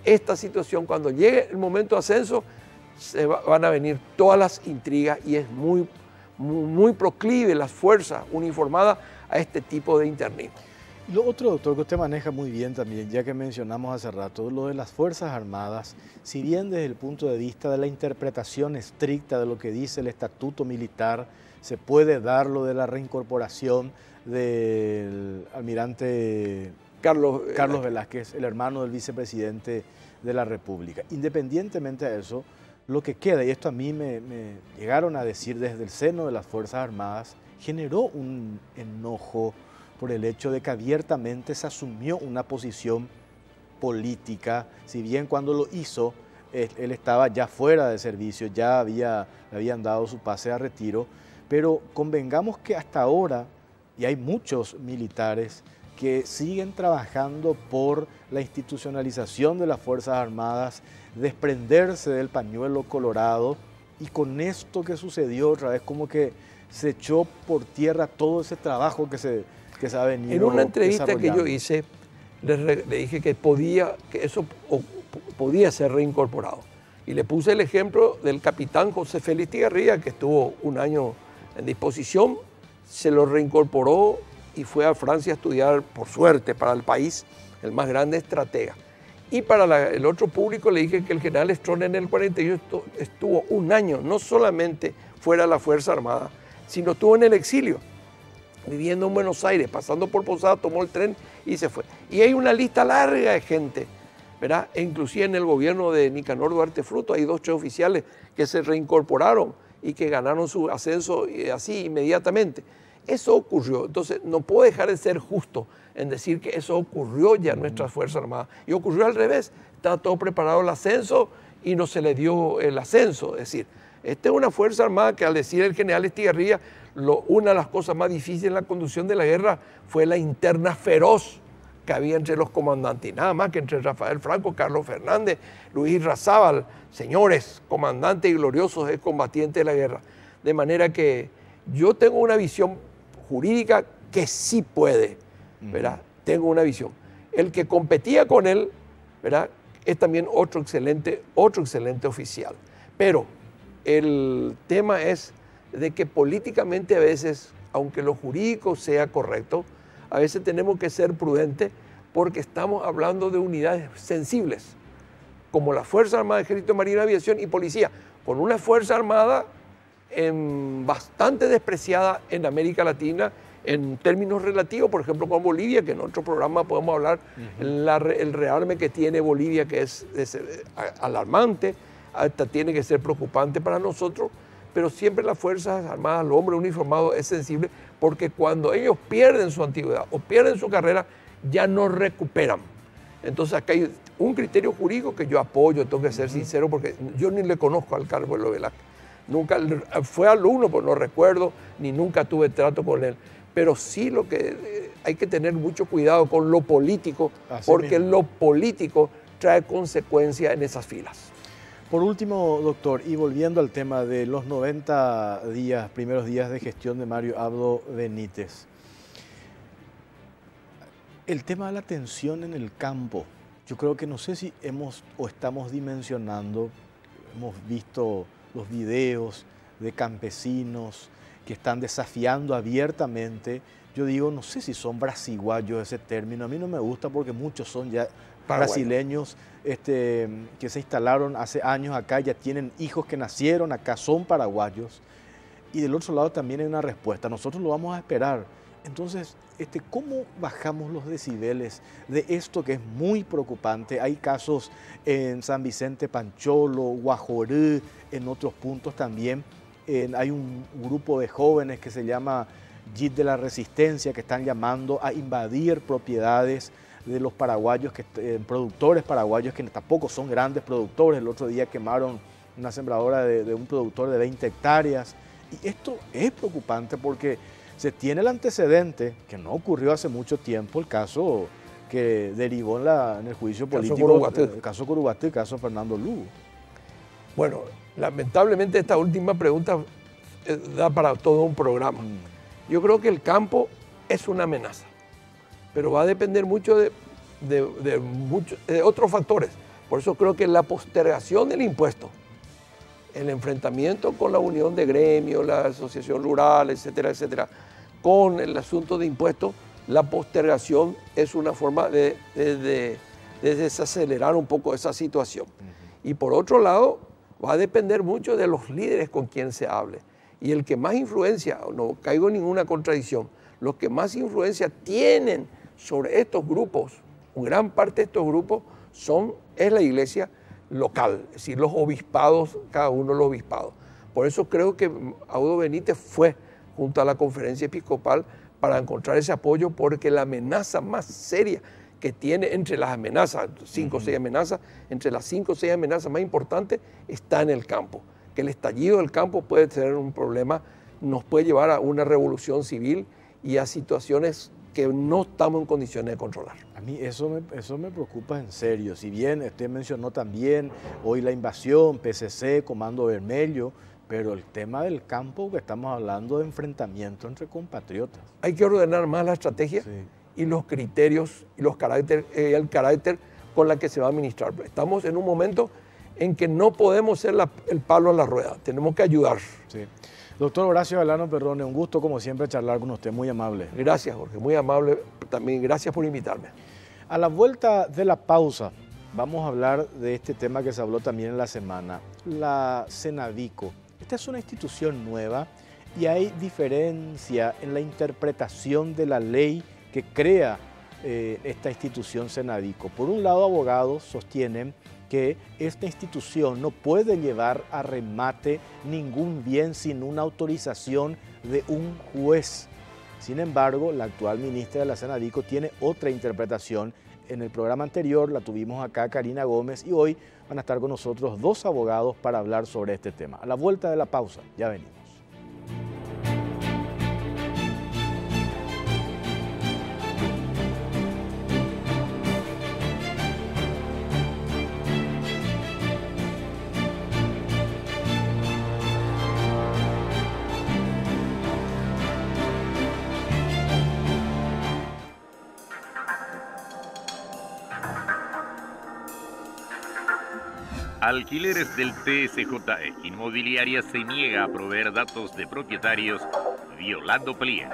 esta situación, cuando llegue el momento de ascenso, van a venir todas las intrigas y es muy proclive las fuerzas uniformadas a este tipo de internismo. Lo otro, doctor, que usted maneja muy bien también, ya que mencionamos hace rato, lo de las Fuerzas Armadas, si bien desde el punto de vista de la interpretación estricta de lo que dice el estatuto militar, se puede dar lo de la reincorporación del almirante Carlos Velázquez, el hermano del vicepresidente de la República. Independientemente de eso, lo que queda, y esto a mí me llegaron a decir desde el seno de las Fuerzas Armadas, generó un enojo por el hecho de que abiertamente se asumió una posición política, si bien cuando lo hizo, él estaba ya fuera de servicio, ya habían dado su pase a retiro, pero convengamos que hasta ahora, y hay muchos militares que siguen trabajando por la institucionalización de las Fuerzas Armadas, desprenderse del pañuelo colorado Y con esto que sucedió otra vez, como que se echó por tierra todo ese trabajo que se ha venido En una entrevista que yo desarrollando. hice, le dije que eso podía ser reincorporado. Y le puse el ejemplo del capitán José Félix Tigarribia, que estuvo un año en disposición, se lo reincorporó y fue a Francia a estudiar, por suerte, para el país, el más grande estratega. Y para el otro público le dije que el general Strong en el 48 estuvo un año, no solamente fuera de la Fuerza Armada, sino estuvo en el exilio, viviendo en Buenos Aires, pasando por Posada, tomó el tren y se fue. Y hay una lista larga de gente, ¿verdad? E inclusive en el gobierno de Nicanor Duarte Fruto hay 2 oficiales que se reincorporaron y que ganaron su ascenso así inmediatamente. Eso ocurrió, entonces no puedo dejar de ser justo en decir que eso ocurrió ya en nuestras Fuerzas Armadas. Y ocurrió al revés, estaba todo preparado el ascenso y no se le dio el ascenso. Es decir, esta es una Fuerza Armada que al decir el general Estigarribia, una de las cosas más difíciles en la conducción de la guerra fue la interna feroz que había entre los comandantes, y nada más que entre Rafael Franco, Carlos Fernández, Luis Irrazábal, señores comandantes y gloriosos combatientes de la guerra. De manera que yo tengo una visión jurídica que sí puede, ¿verdad? Tengo una visión. El que competía con él, ¿verdad? Es también otro excelente oficial. Pero el tema es de que políticamente a veces, aunque lo jurídico sea correcto, a veces tenemos que ser prudentes porque estamos hablando de unidades sensibles, como la Fuerza Armada, Ejército, Marina, Aviación y Policía, con una Fuerza Armada bastante despreciada en América Latina en términos relativos, por ejemplo con Bolivia, que en otro programa podemos hablar, el rearme que tiene Bolivia, que es alarmante, hasta tiene que ser preocupante para nosotros, pero siempre las Fuerzas Armadas, el hombre uniformado es sensible, porque cuando ellos pierden su antigüedad o pierden su carrera, ya no recuperan. Entonces acá hay un criterio jurídico que yo apoyo, tengo que ser sincero, porque yo ni le conozco al Carlos Velázquez. Nunca fue alumno, pues no recuerdo, ni nunca tuve trato con él. Pero sí lo que hay que tener mucho cuidado con lo político, porque lo político trae consecuencias en esas filas. Por último, doctor, y volviendo al tema de los 90 días, primeros días de gestión de Mario Abdo Benítez, el tema de la tensión en el campo, yo creo que no sé si estamos dimensionando, hemos visto los videos de campesinos que están desafiando abiertamente. Yo digo, no sé si son brasiguayos ese término, a mí no me gusta porque muchos son ya brasileños que se instalaron hace años acá, ya tienen hijos que nacieron acá, son paraguayos. Y del otro lado también hay una respuesta, nosotros lo vamos a esperar. Entonces, ¿cómo bajamos los decibeles de esto que es muy preocupante? Hay casos en San Vicente Pancholo, Guajoré, en otros puntos también. Hay un grupo de jóvenes que se llama JIT de la Resistencia, que están llamando a invadir propiedades de los paraguayos, productores paraguayos que tampoco son grandes productores. El otro día quemaron una sembradora de un productor de 20 hectáreas. Y esto es preocupante porque se tiene el antecedente, que no ocurrió hace mucho tiempo, el caso que derivó en el juicio político, el caso Curuguaté, el caso Fernando Lugo. Bueno, lamentablemente esta última pregunta da para todo un programa. Yo creo que el campo es una amenaza, pero va a depender mucho de otros factores. Por eso creo que la postergación del impuesto, el enfrentamiento con la unión de gremios, la asociación rural, etcétera, etcétera, con el asunto de impuestos, la postergación es una forma de desacelerar un poco esa situación. Y por otro lado, va a depender mucho de los líderes con quien se hable. Y el que más influencia, no caigo en ninguna contradicción, los que más influencia tienen sobre estos grupos, gran parte de estos grupos es la iglesia local, es decir, los obispados, cada uno de los obispados. Por eso creo que Abdo Benítez fue junto a la conferencia episcopal para encontrar ese apoyo, porque la amenaza más seria que tiene entre las amenazas, 5 o 6 amenazas, entre las 5 o 6 amenazas más importantes está en el campo. Que el estallido del campo puede ser un problema, nos puede llevar a una revolución civil y a situaciones que no estamos en condiciones de controlar. A mí eso me preocupa en serio. Si bien usted mencionó también hoy la invasión, PCC, Comando Vermelho, pero el tema del campo, que estamos hablando de enfrentamiento entre compatriotas. Hay que ordenar más la estrategia y los criterios y el carácter con la que se va a administrar. Estamos en un momento en que no podemos ser el palo en la rueda, tenemos que ayudar. Sí. Doctor Horacio Galano Perrone, un gusto como siempre charlar con usted, muy amable. Gracias, Jorge, muy amable también, gracias por invitarme. A la vuelta de la pausa vamos a hablar de este tema que se habló también en la semana, la Cenavico. Esta es una institución nueva y hay diferencia en la interpretación de la ley que crea esta institución Cenavico. Por un lado, abogados sostienen que esta institución no puede llevar a remate ningún bien sin una autorización de un juez. Sin embargo, la actual ministra de la Cenavico tiene otra interpretación. En el programa anterior la tuvimos acá, Karina Gómez, y hoy van a estar con nosotros dos abogados para hablar sobre este tema. A la vuelta de la pausa, ya venimos. Alquileres del TSJE. Inmobiliaria se niega a proveer datos de propietarios violando pliego.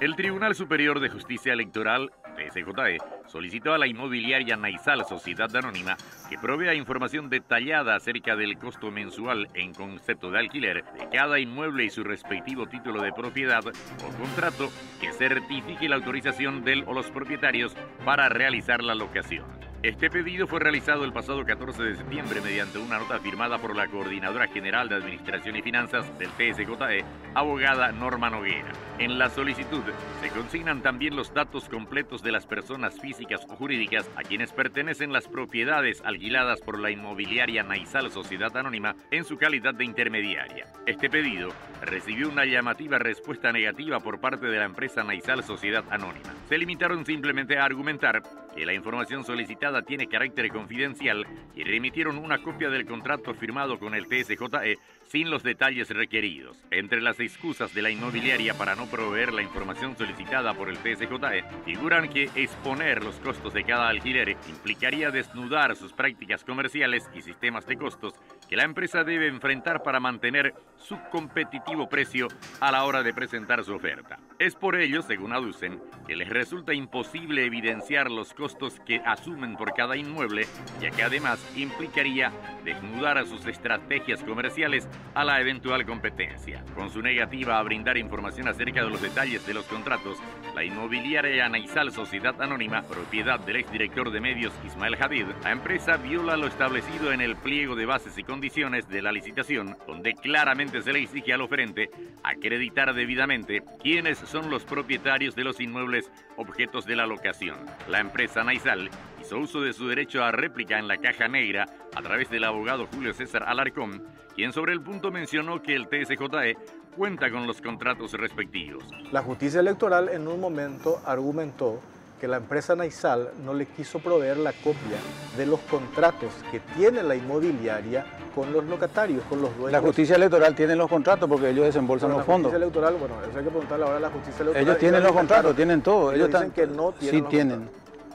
El Tribunal Superior de Justicia Electoral, TSJE, solicitó a la inmobiliaria Naisal Sociedad Anónima que provea información detallada acerca del costo mensual en concepto de alquiler de cada inmueble y su respectivo título de propiedad o contrato que certifique la autorización del o los propietarios para realizar la locación. Este pedido fue realizado el pasado 14 de septiembre mediante una nota firmada por la Coordinadora General de Administración y Finanzas del TSJE, abogada Norma Noguera. En la solicitud se consignan también los datos completos de las personas físicas o jurídicas a quienes pertenecen las propiedades alquiladas por la inmobiliaria Naisal Sociedad Anónima en su calidad de intermediaria. Este pedido recibió una llamativa respuesta negativa por parte de la empresa Naisal Sociedad Anónima. Se limitaron simplemente a argumentar que la información solicitada tiene carácter confidencial y remitieron una copia del contrato firmado con el TSJE sin los detalles requeridos. Entre las excusas de la inmobiliaria para no proveer la información solicitada por el TSJE figuran que exponer los costos de cada alquiler implicaría desnudar sus prácticas comerciales y sistemas de costos que la empresa debe enfrentar para mantener su competitivo precio a la hora de presentar su oferta. Es por ello, según aducen, que les resulta imposible evidenciar los costos que asumen por cada inmueble, ya que además implicaría desnudar a sus estrategias comerciales a la eventual competencia. Con su negativa a brindar información acerca de los detalles de los contratos, la inmobiliaria Naisal Sociedad Anónima, propiedad del exdirector de medios Ismael Hadid, la empresa viola lo establecido en el pliego de bases y condiciones de la licitación, donde claramente se le exige al oferente acreditar debidamente quiénes son los propietarios de los inmuebles objetos de la locación. La empresa Naisal hizo uso de su derecho a réplica en la caja negra a través del abogado Julio César Alarcón, quien sobre el punto mencionó que el TSJE cuenta con los contratos respectivos. La justicia electoral en un momento argumentó que la empresa Naisal no le quiso proveer la copia de los contratos que tiene la inmobiliaria con los locatarios, con los dueños. La justicia electoral tiene los contratos porque ellos desembolsan los fondos. La justicia electoral, bueno, eso hay que preguntarle ahora a la justicia electoral. Ellos tienen los contratos, tienen todo. Ellos dicen que no tienen. Sí tienen.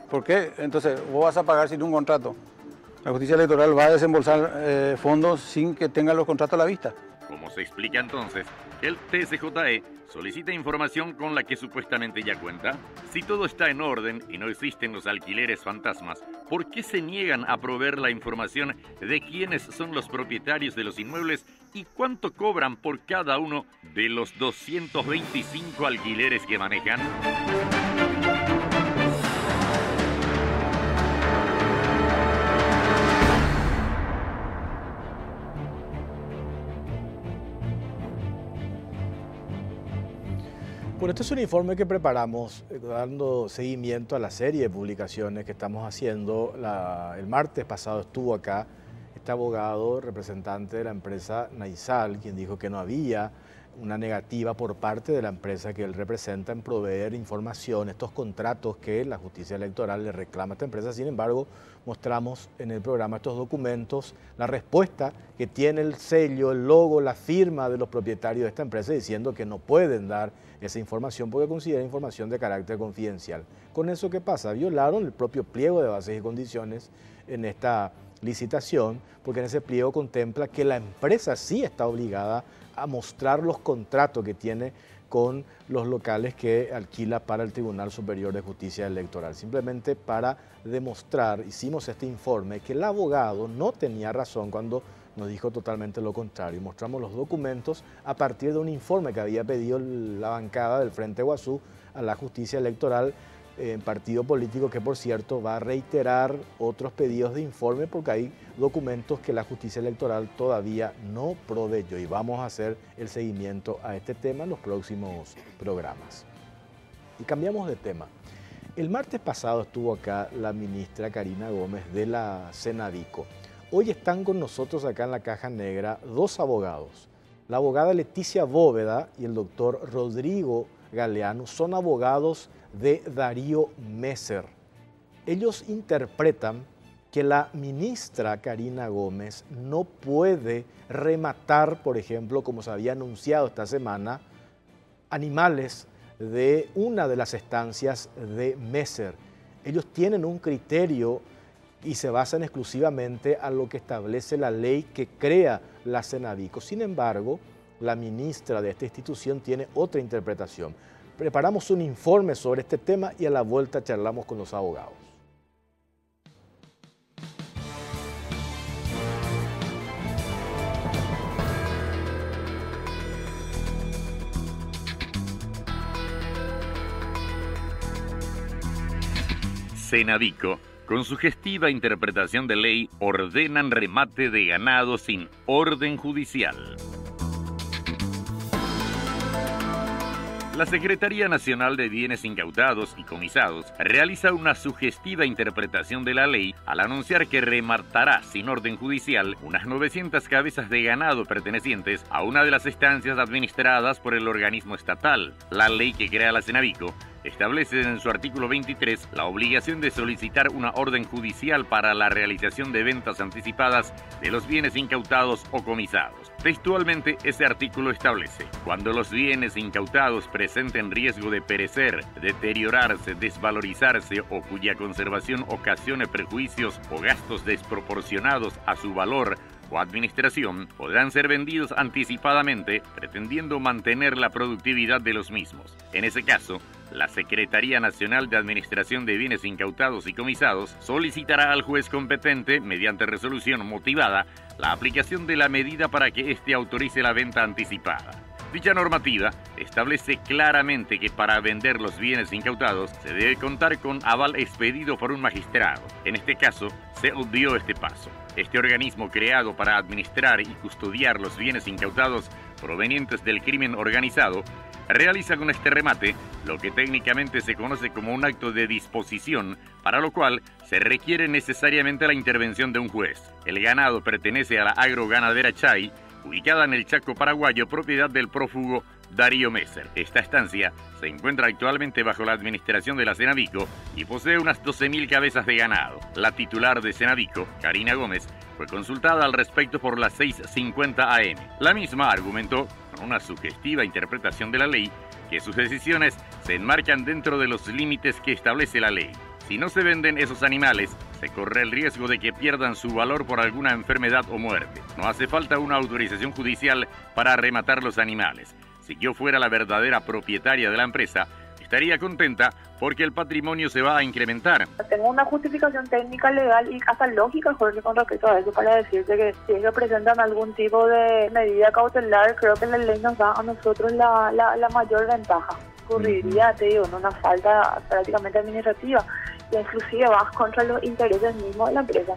¿Por qué? Entonces, vos vas a pagar sin un contrato. La justicia electoral va a desembolsar fondos sin que tengan los contratos a la vista. Como se explica entonces, el TSJE solicita información con la que supuestamente ya cuenta. Si todo está en orden y no existen los alquileres fantasmas, ¿por qué se niegan a proveer la información de quiénes son los propietarios de los inmuebles y cuánto cobran por cada uno de los 225 alquileres que manejan? Bueno, este es un informe que preparamos dando seguimiento a la serie de publicaciones que estamos haciendo. El martes pasado estuvo acá este abogado representante de la empresa Naisal, quien dijo que no había una negativa por parte de la empresa que él representa en proveer información, estos contratos que la justicia electoral le reclama a esta empresa. Sin embargo, mostramos en el programa estos documentos, la respuesta que tiene el sello, el logo, la firma de los propietarios de esta empresa diciendo que no pueden dar esa información porque consideran información de carácter confidencial. ¿Con eso qué pasa? Violaron el propio pliego de bases y condiciones en esta licitación, porque en ese pliego contempla que la empresa sí está obligada a mostrar los contratos que tiene con los locales que alquila para el Tribunal Superior de Justicia Electoral. Simplemente para demostrar, hicimos este informe, que el abogado no tenía razón cuando nos dijo totalmente lo contrario. Mostramos los documentos a partir de un informe que había pedido la bancada del Frente Guazú a la Justicia Electoral, partido político que, por cierto, va a reiterar otros pedidos de informe porque hay documentos que la justicia electoral todavía no proveyó y vamos a hacer el seguimiento a este tema en los próximos programas. Y cambiamos de tema. El martes pasado estuvo acá la ministra Karina Gómez de la Cenavico. Hoy están con nosotros acá en la Caja Negra dos abogados. La abogada Leticia Bóveda y el doctor Rodrigo Galeano son abogados de Darío Messer. Ellos interpretan que la ministra Karina Gómez no puede rematar, por ejemplo, como se había anunciado esta semana, animales de una de las estancias de Messer. Ellos tienen un criterio y se basan exclusivamente a lo que establece la ley que crea la Cenavico. Sin embargo, la ministra de esta institución tiene otra interpretación. Preparamos un informe sobre este tema y a la vuelta charlamos con los abogados. Cenavico, con sugestiva interpretación de ley, ordenan remate de ganado sin orden judicial. La Secretaría Nacional de Bienes Incautados y Comisados realiza una sugestiva interpretación de la ley al anunciar que rematará sin orden judicial unas 900 cabezas de ganado pertenecientes a una de las estancias administradas por el organismo estatal. La ley que crea la Cenavico establece en su artículo 23 la obligación de solicitar una orden judicial para la realización de ventas anticipadas de los bienes incautados o comisados. Textualmente, ese artículo establece: cuando los bienes incautados presenten riesgo de perecer, deteriorarse, desvalorizarse o cuya conservación ocasione perjuicios o gastos desproporcionados a su valor o administración, podrán ser vendidos anticipadamente, pretendiendo mantener la productividad de los mismos. En ese caso, la Secretaría Nacional de Administración de Bienes Incautados y Comisados solicitará al juez competente, mediante resolución motivada, la aplicación de la medida para que éste autorice la venta anticipada. Dicha normativa establece claramente que para vender los bienes incautados se debe contar con aval expedido por un magistrado. En este caso, se obvió este paso. Este organismo creado para administrar y custodiar los bienes incautados provenientes del crimen organizado realiza con este remate lo que técnicamente se conoce como un acto de disposición, para lo cual se requiere necesariamente la intervención de un juez. El ganado pertenece a la agroganadera Chay, ubicada en el Chaco paraguayo, propiedad del prófugo Darío Messer. Esta estancia se encuentra actualmente bajo la administración de la Cenavico y posee unas 12.000 cabezas de ganado. La titular de Cenavico, Karina Gómez, fue consultada al respecto por las 6:50 AM. La misma argumentó, con una sugestiva interpretación de la ley, que sus decisiones se enmarcan dentro de los límites que establece la ley. Si no se venden esos animales, se corre el riesgo de que pierdan su valor por alguna enfermedad o muerte. No hace falta una autorización judicial para rematar los animales. Si yo fuera la verdadera propietaria de la empresa, estaría contenta porque el patrimonio se va a incrementar. Tengo una justificación técnica, legal y hasta lógica, Jorge, con respecto a eso, para decirte que si ellos presentan algún tipo de medida cautelar, creo que la ley nos da a nosotros la mayor ventaja. Ocurriría, te digo, en una falta prácticamente administrativa, que inclusive va contra los intereses mismos de la empresa.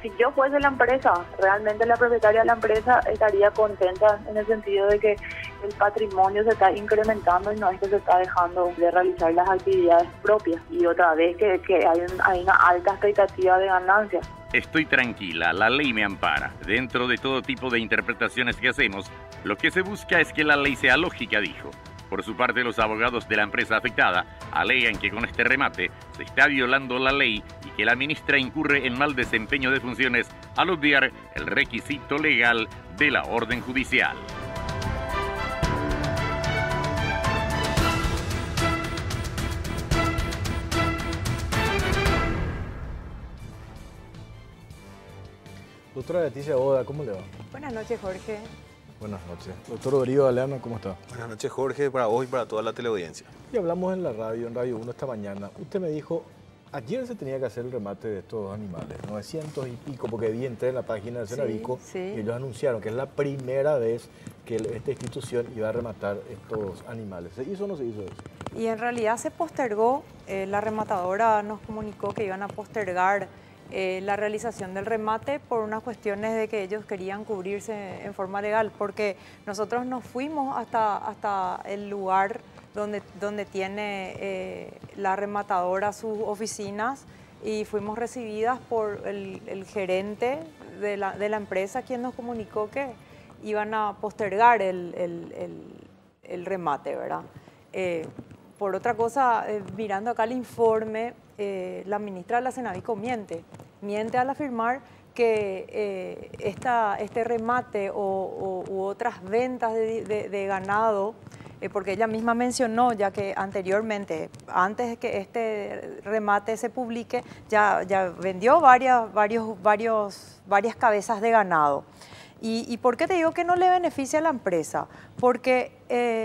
Si yo fuese la empresa, realmente la propietaria de la empresa, estaría contenta en el sentido de que el patrimonio se está incrementando y no es que se está dejando de realizar las actividades propias. Y otra vez que hay una alta expectativa de ganancias. Estoy tranquila, la ley me ampara. Dentro de todo tipo de interpretaciones que hacemos, Lo que se busca es que la ley sea lógica, dijo. Por su parte, los abogados de la empresa afectada alegan que con este remate se está violando la ley y que la ministra incurre en mal desempeño de funciones al obviar el requisito legal de la orden judicial. Doctora Leticia Boda, ¿cómo le va? Buenas noches, Jorge. Buenas noches. Doctor Rodrigo Galeano, ¿cómo está? Buenas noches, Jorge, para vos y para toda la teleaudiencia. Y hablamos en la radio, en Radio 1 esta mañana. Usted me dijo, ayer se tenía que hacer el remate de estos animales, 900 y pico, porque vi, entré en la página de Cenavico y ellos anunciaron que es la primera vez que esta institución iba a rematar estos animales. ¿Se hizo o no se hizo eso? Y en realidad se postergó, la rematadora nos comunicó que iban a postergar la realización del remate por unas cuestiones de que ellos querían cubrirse en forma legal, porque nosotros nos fuimos hasta el lugar donde tiene la rematadora sus oficinas y fuimos recibidas por el gerente de la empresa, quien nos comunicó que iban a postergar el remate, ¿verdad? Por otra cosa, mirando acá el informe, la ministra de la Cenavico miente al afirmar que este remate u otras ventas de ganado, porque ella misma mencionó ya que anteriormente, antes de que este remate se publique, ya vendió varias cabezas de ganado. ¿Y por qué te digo que no le beneficia a la empresa? Porque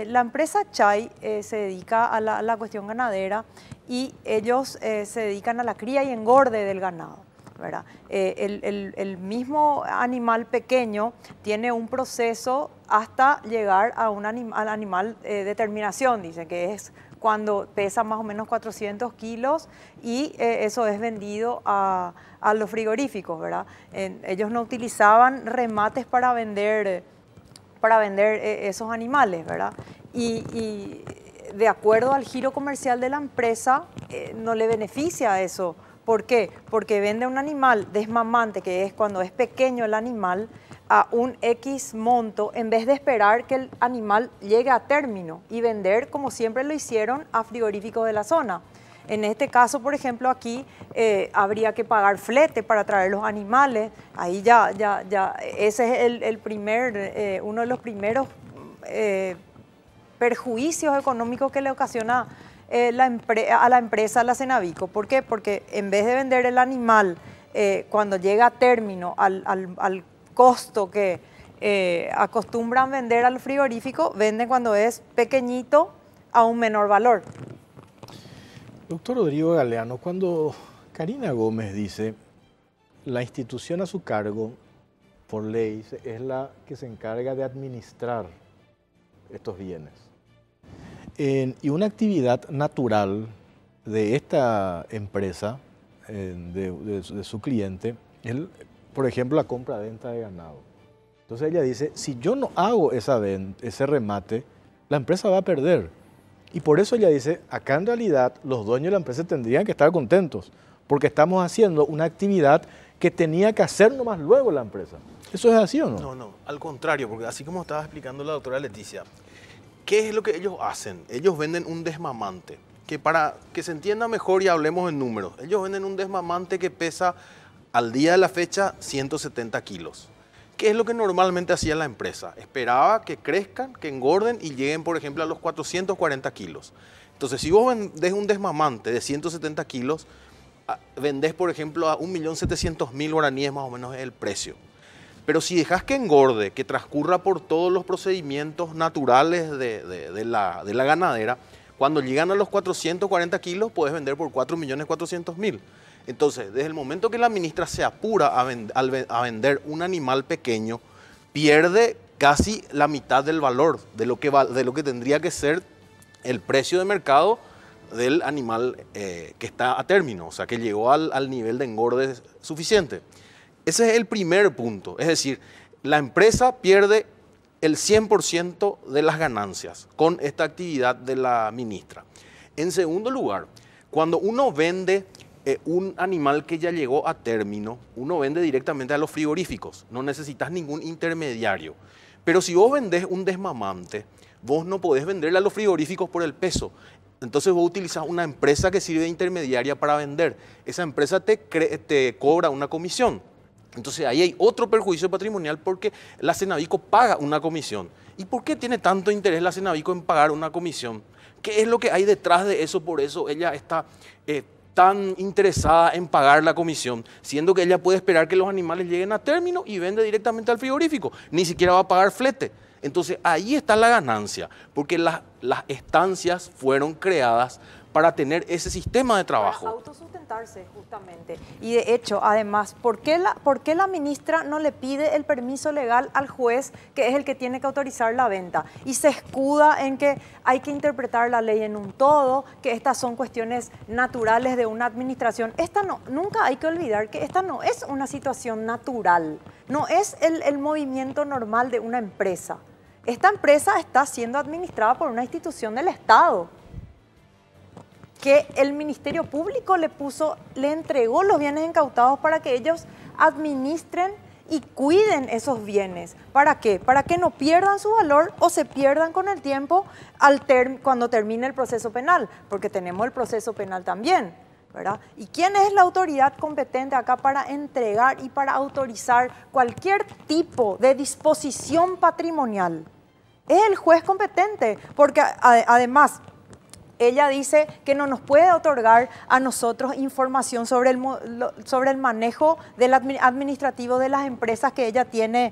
la empresa Chay se dedica a la cuestión ganadera y ellos se dedican a la cría y engorde del ganado, ¿verdad? El mismo animal pequeño tiene un proceso hasta llegar al animal de terminación, dice que es cuando pesa más o menos 400 kilos y eso es vendido a los frigoríficos, ¿verdad? Ellos no utilizaban remates para vender esos animales, ¿verdad? Y de acuerdo al giro comercial de la empresa, no le beneficia eso. ¿Por qué? Porque vende un animal desmamante, que es cuando es pequeño el animal, a un X monto, en vez de esperar que el animal llegue a término y vender, como siempre lo hicieron, a frigoríficos de la zona. En este caso, por ejemplo, aquí habría que pagar flete para traer los animales. Ahí ya ese es uno de los primeros perjuicios económicos que le ocasiona a la empresa, la Cenavico. ¿Por qué? Porque en vez de vender el animal cuando llega a término al costo que acostumbran vender al frigorífico, venden cuando es pequeñito a un menor valor. Doctor Rodrigo Galeano, cuando Karina Gómez dice la institución a su cargo, por ley, es la que se encarga de administrar estos bienes. Y una actividad natural de esta empresa, de su cliente, es, por ejemplo, la compra-venta de ganado. Entonces ella dice, si yo no hago ese remate, la empresa va a perder. Y por eso ella dice, acá en realidad los dueños de la empresa tendrían que estar contentos, porque estamos haciendo una actividad que tenía que hacer nomás luego la empresa. ¿Eso es así o no? No, al contrario, porque así como estaba explicando la doctora Leticia, ¿qué es lo que ellos hacen? Ellos venden un desmamante, que para que se entienda mejor y hablemos en números, ellos venden un desmamante que pesa al día de la fecha 170 kilos. ¿Qué es lo que normalmente hacía la empresa? Esperaba que crezcan, que engorden y lleguen, por ejemplo, a los 440 kilos. Entonces, si vos vendés un desmamante de 170 kilos, vendés, por ejemplo, a 1.700.000 guaraníes más o menos el precio. Pero si dejas que engorde, que transcurra por todos los procedimientos naturales de la ganadera, cuando llegan a los 440 kilos, puedes vender por 4.400.000. Entonces, desde el momento que la ministra se apura a vender un animal pequeño, pierde casi la mitad del valor de lo que tendría que ser el precio de mercado del animal que está a término, o sea, que llegó al nivel de engorde suficiente. Ese es el primer punto, es decir, la empresa pierde el 100% de las ganancias con esta actividad de la ministra. En segundo lugar, cuando uno vende un animal que ya llegó a término, uno vende directamente a los frigoríficos, no necesitas ningún intermediario. Pero si vos vendés un desmamante, vos no podés venderle a los frigoríficos por el peso. Entonces vos utilizás una empresa que sirve de intermediaria para vender. Esa empresa te cobra una comisión. Entonces ahí hay otro perjuicio patrimonial porque la Cenavico paga una comisión. ¿Y por qué tiene tanto interés la Cenavico en pagar una comisión? ¿Qué es lo que hay detrás de eso? Por eso ella está tan interesada en pagar la comisión, siendo que ella puede esperar que los animales lleguen a término y vende directamente al frigorífico. Ni siquiera va a pagar flete. Entonces ahí está la ganancia, porque las estancias fueron creadas para tener ese sistema de trabajo. Para autosustentarse, justamente. Y de hecho, además, ¿por qué la ministra no le pide el permiso legal al juez, que es el que tiene que autorizar la venta? Y se escuda en que hay que interpretar la ley en un todo, que estas son cuestiones naturales de una administración. Nunca hay que olvidar que esta no es una situación natural, no es el movimiento normal de una empresa. Esta empresa está siendo administrada por una institución del Estado, que el Ministerio Público le entregó los bienes incautados para que ellos administren y cuiden esos bienes. ¿Para qué? Para que no pierdan su valor o se pierdan con el tiempo cuando termine el proceso penal, porque tenemos el proceso penal también, ¿verdad? ¿Y quién es la autoridad competente acá para entregar y para autorizar cualquier tipo de disposición patrimonial? Es el juez competente, porque además ella dice que no nos puede otorgar a nosotros información sobre el manejo administrativo de las empresas que ella tiene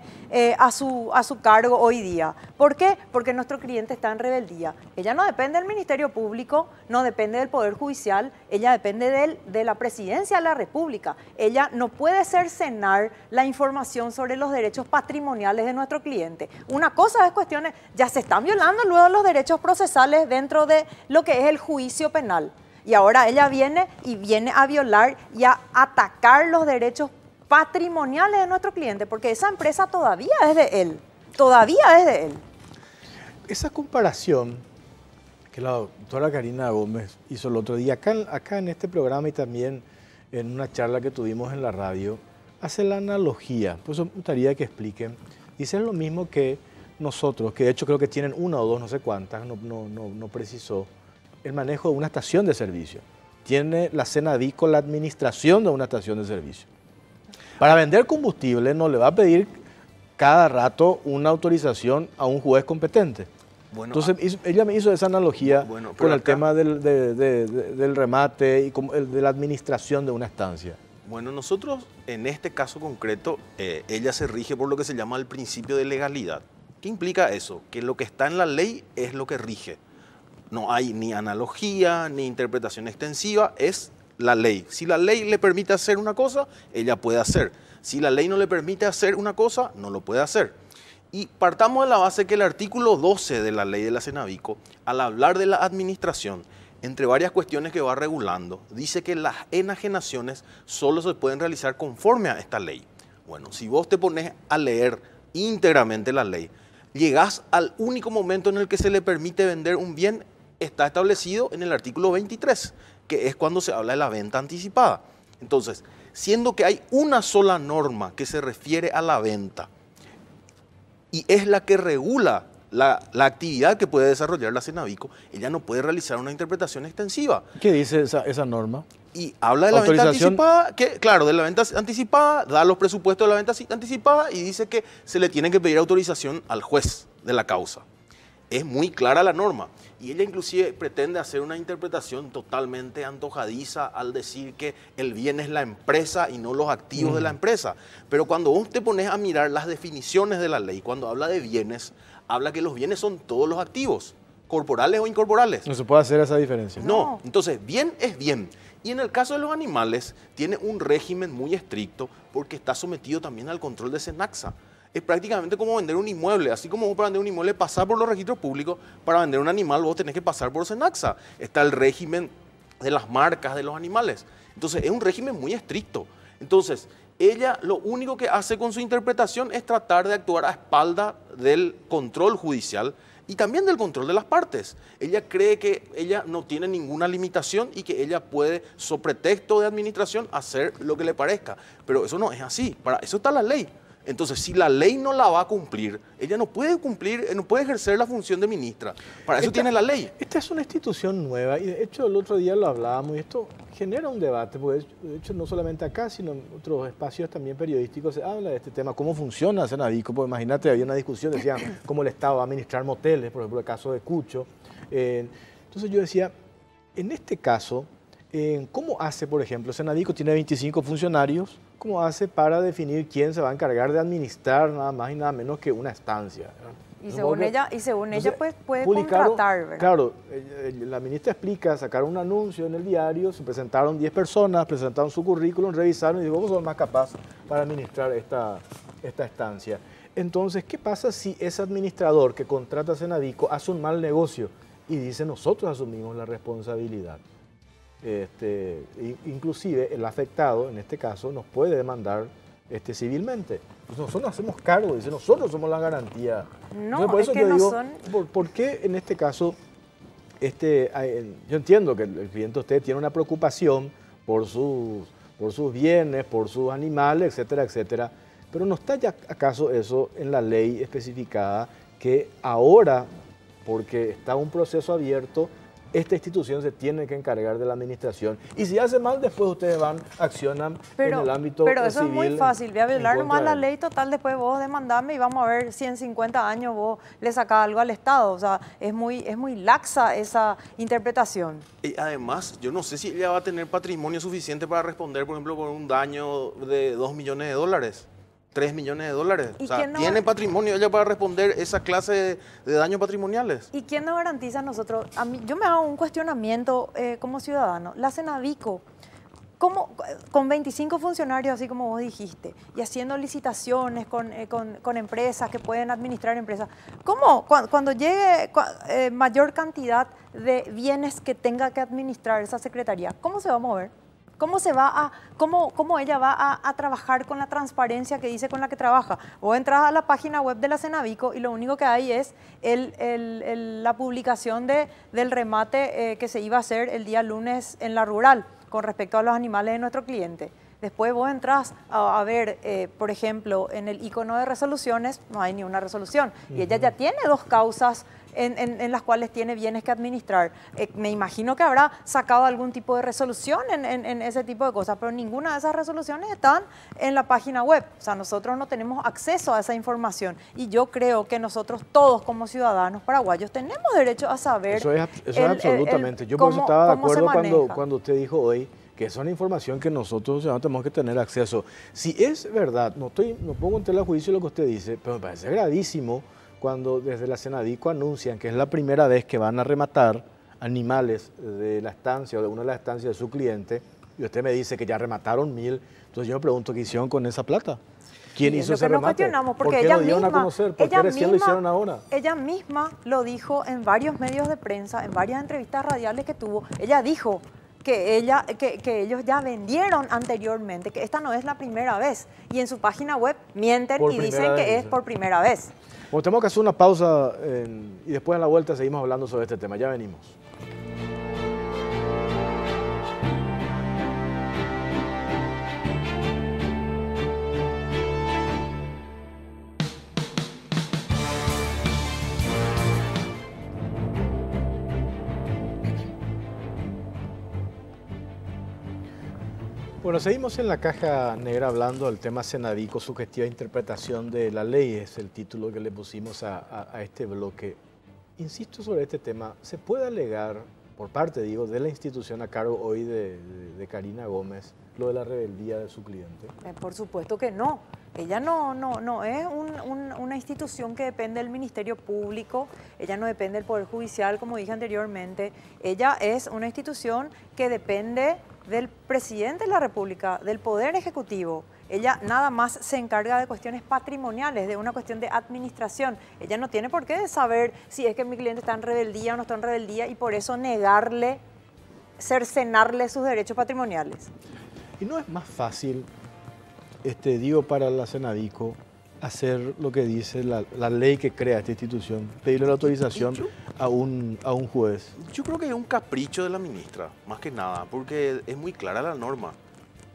a su cargo hoy día. ¿Por qué? Porque nuestro cliente está en rebeldía. Ella no depende del Ministerio Público, no depende del Poder Judicial, ella depende de la Presidencia de la República. Ella no puede cercenar la información sobre los derechos patrimoniales de nuestro cliente. Una cosa es cuestiones, ya se están violando luego los derechos procesales dentro de lo que es el juicio penal. Y ahora ella viene a violar y a atacar los derechos patrimoniales de nuestro cliente, porque esa empresa todavía es de él. Todavía es de él. Esa comparación que la doctora Karina Gómez hizo el otro día, acá en este programa y también en una charla que tuvimos en la radio, hace la analogía, por eso me gustaría que expliquen. Dicen lo mismo que nosotros, que de hecho creo que tienen una o dos, no sé cuántas, no precisó, el manejo de una estación de servicio. Tiene la Cenavico la administración de una estación de servicio. Para vender combustible no le va a pedir cada rato una autorización a un juez competente. Bueno, entonces ella me hizo esa analogía con el tema del remate y de la administración de una estancia. Bueno, nosotros en este caso concreto, ella se rige por lo que se llama el principio de legalidad. ¿Qué implica eso? Que lo que está en la ley es lo que rige. No hay ni analogía, ni interpretación extensiva, es la ley. Si la ley le permite hacer una cosa, ella puede hacer. Si la ley no le permite hacer una cosa, no lo puede hacer. Y partamos de la base que el artículo 12 de la ley de la Cenavico, al hablar de la administración, entre varias cuestiones que va regulando, dice que las enajenaciones solo se pueden realizar conforme a esta ley. Bueno, si vos te pones a leer íntegramente la ley, llegás al único momento en el que se le permite vender un bien, está establecido en el artículo 23, que es cuando se habla de la venta anticipada. Entonces, siendo que hay una sola norma que se refiere a la venta y es la que regula la actividad que puede desarrollar la Cenavico, ella no puede realizar una interpretación extensiva. ¿Qué dice esa norma? Y habla de la venta anticipada, de la venta anticipada, da los presupuestos de la venta anticipada y dice que se le tiene que pedir autorización al juez de la causa. Es muy clara la norma y ella inclusive pretende hacer una interpretación totalmente antojadiza al decir que el bien es la empresa y no los activos de la empresa. Pero cuando vos te pones a mirar las definiciones de la ley, cuando habla de bienes, habla que los bienes son todos los activos, corporales o incorporales. No se puede hacer esa diferencia. No, entonces bien es bien. Y en el caso de los animales tiene un régimen muy estricto porque está sometido también al control de Cenaxa. Es prácticamente como vender un inmueble. Así como vos para vender un inmueble pasás por los registros públicos, para vender un animal vos tenés que pasar por Cenaxa. Está el régimen de las marcas de los animales. Entonces es un régimen muy estricto. Entonces ella lo único que hace con su interpretación es tratar de actuar a espalda del control judicial y también del control de las partes. Ella cree que ella no tiene ninguna limitación y que ella puede, sobre pretexto de administración, hacer lo que le parezca. Pero eso no es así. Para eso está la ley. Entonces, si la ley no la va a cumplir, ella no puede cumplir, no puede ejercer la función de ministra. Para eso tiene la ley. Esta es una institución nueva y de hecho el otro día lo hablábamos y esto genera un debate, porque de hecho no solamente acá, sino en otros espacios también periodísticos se habla de este tema, cómo funciona Cenavico, porque imagínate, había una discusión, decían cómo el Estado va a administrar moteles, por ejemplo el caso de Cucho. Entonces yo decía, en este caso, ¿cómo hace, por ejemplo, Cenavico tiene 25 funcionarios? ¿Cómo hace para definir quién se va a encargar de administrar nada más y nada menos que una estancia? Y según ella, pues puede contratar, ¿verdad? Claro, la ministra explica, sacaron un anuncio en el diario, se presentaron 10 personas, presentaron su currículum, revisaron y dijo, vos sos más capaz para administrar esta estancia. Entonces, ¿qué pasa si ese administrador que contrata a Cenavico hace un mal negocio y dice nosotros asumimos la responsabilidad? Inclusive el afectado, en este caso, nos puede demandar civilmente. Nosotros nos hacemos cargo, dice, nosotros somos la garantía. No, por eso es que yo no digo, son... ¿por qué en este caso, yo entiendo que el cliente usted tiene una preocupación por sus bienes, por sus animales, etcétera, etcétera, pero no está ya acaso eso en la ley especificada que ahora, porque está un proceso abierto, esta institución se tiene que encargar de la administración. Y si hace mal, después ustedes accionan en el ámbito civil. Pero eso es muy fácil. Voy a violar nomás la ley total, después vos demandame y vamos a ver si en 50 años vos le sacás algo al Estado. O sea, es muy laxa esa interpretación. Y además, yo no sé si ella va a tener patrimonio suficiente para responder, por ejemplo, por un daño de $2 millones. 3 millones de dólares. O sea, ¿tiene patrimonio ella para responder esa clase de daños patrimoniales? ¿Y quién nos garantiza a nosotros? Yo me hago un cuestionamiento como ciudadano. La Cenavico, ¿cómo, con 25 funcionarios, así como vos dijiste, y haciendo licitaciones con empresas que pueden administrar empresas, ¿cómo cuando llegue mayor cantidad de bienes que tenga que administrar esa secretaría, cómo se va a mover? ¿Cómo ella va a trabajar con la transparencia que dice con la que trabaja? Vos entras a la página web de la Cenavico y lo único que hay es la publicación del remate que se iba a hacer el día lunes en la rural con respecto a los animales de nuestro cliente. Después vos entras a ver, por ejemplo, en el icono de resoluciones, no hay ni una resolución. Y ella ya tiene 2 causas en las cuales tiene bienes que administrar. Me imagino que habrá sacado algún tipo de resolución en ese tipo de cosas, pero ninguna de esas resoluciones están en la página web. O sea, nosotros no tenemos acceso a esa información. Y yo creo que nosotros todos como ciudadanos paraguayos tenemos derecho a saber... Eso es absolutamente. Yo por eso estaba de acuerdo cuando usted dijo hoy que es una información que nosotros tenemos que tener acceso. Si es verdad, no pongo en tela de juicio lo que usted dice, pero me parece gravísimo cuando desde la Cenavico anuncian que es la primera vez que van a rematar animales de la estancia o de una de las estancias de su cliente, y usted me dice que ya remataron 1000, entonces yo me pregunto qué hicieron con esa plata. ¿Quién hizo ese remate? ¿Por qué lo dieron a conocer? ¿Por qué recién lo hicieron ahora? Ella misma lo dijo en varios medios de prensa, en varias entrevistas radiales que tuvo. Ella dijo que ellos ya vendieron anteriormente, que esta no es la primera vez. Y en su página web mienten y dicen que es por primera vez. Bueno, tenemos que hacer una pausa y después en la vuelta seguimos hablando sobre este tema. Ya venimos. Bueno, seguimos en la caja negra hablando del tema Cenavico, sugestiva interpretación de la ley, es el título que le pusimos a este bloque. Insisto sobre este tema, ¿se puede alegar por parte, de la institución a cargo hoy de Karina Gómez lo de la rebeldía de su cliente? Por supuesto que no. Ella no es una institución que depende del Ministerio Público, ella no depende del Poder Judicial, como dije anteriormente. Ella es una institución que depende del presidente de la República, del Poder Ejecutivo. Ella nada más se encarga de cuestiones patrimoniales, de una cuestión de administración. Ella no tiene por qué saber si es que mi cliente está en rebeldía o no está en rebeldía y por eso cercenarle sus derechos patrimoniales. ¿Y no es más fácil, para la Cenavico, hacer lo que dice la ley que crea esta institución, pedirle la autorización a un juez? Yo creo que es un capricho de la ministra, más que nada, porque es muy clara la norma.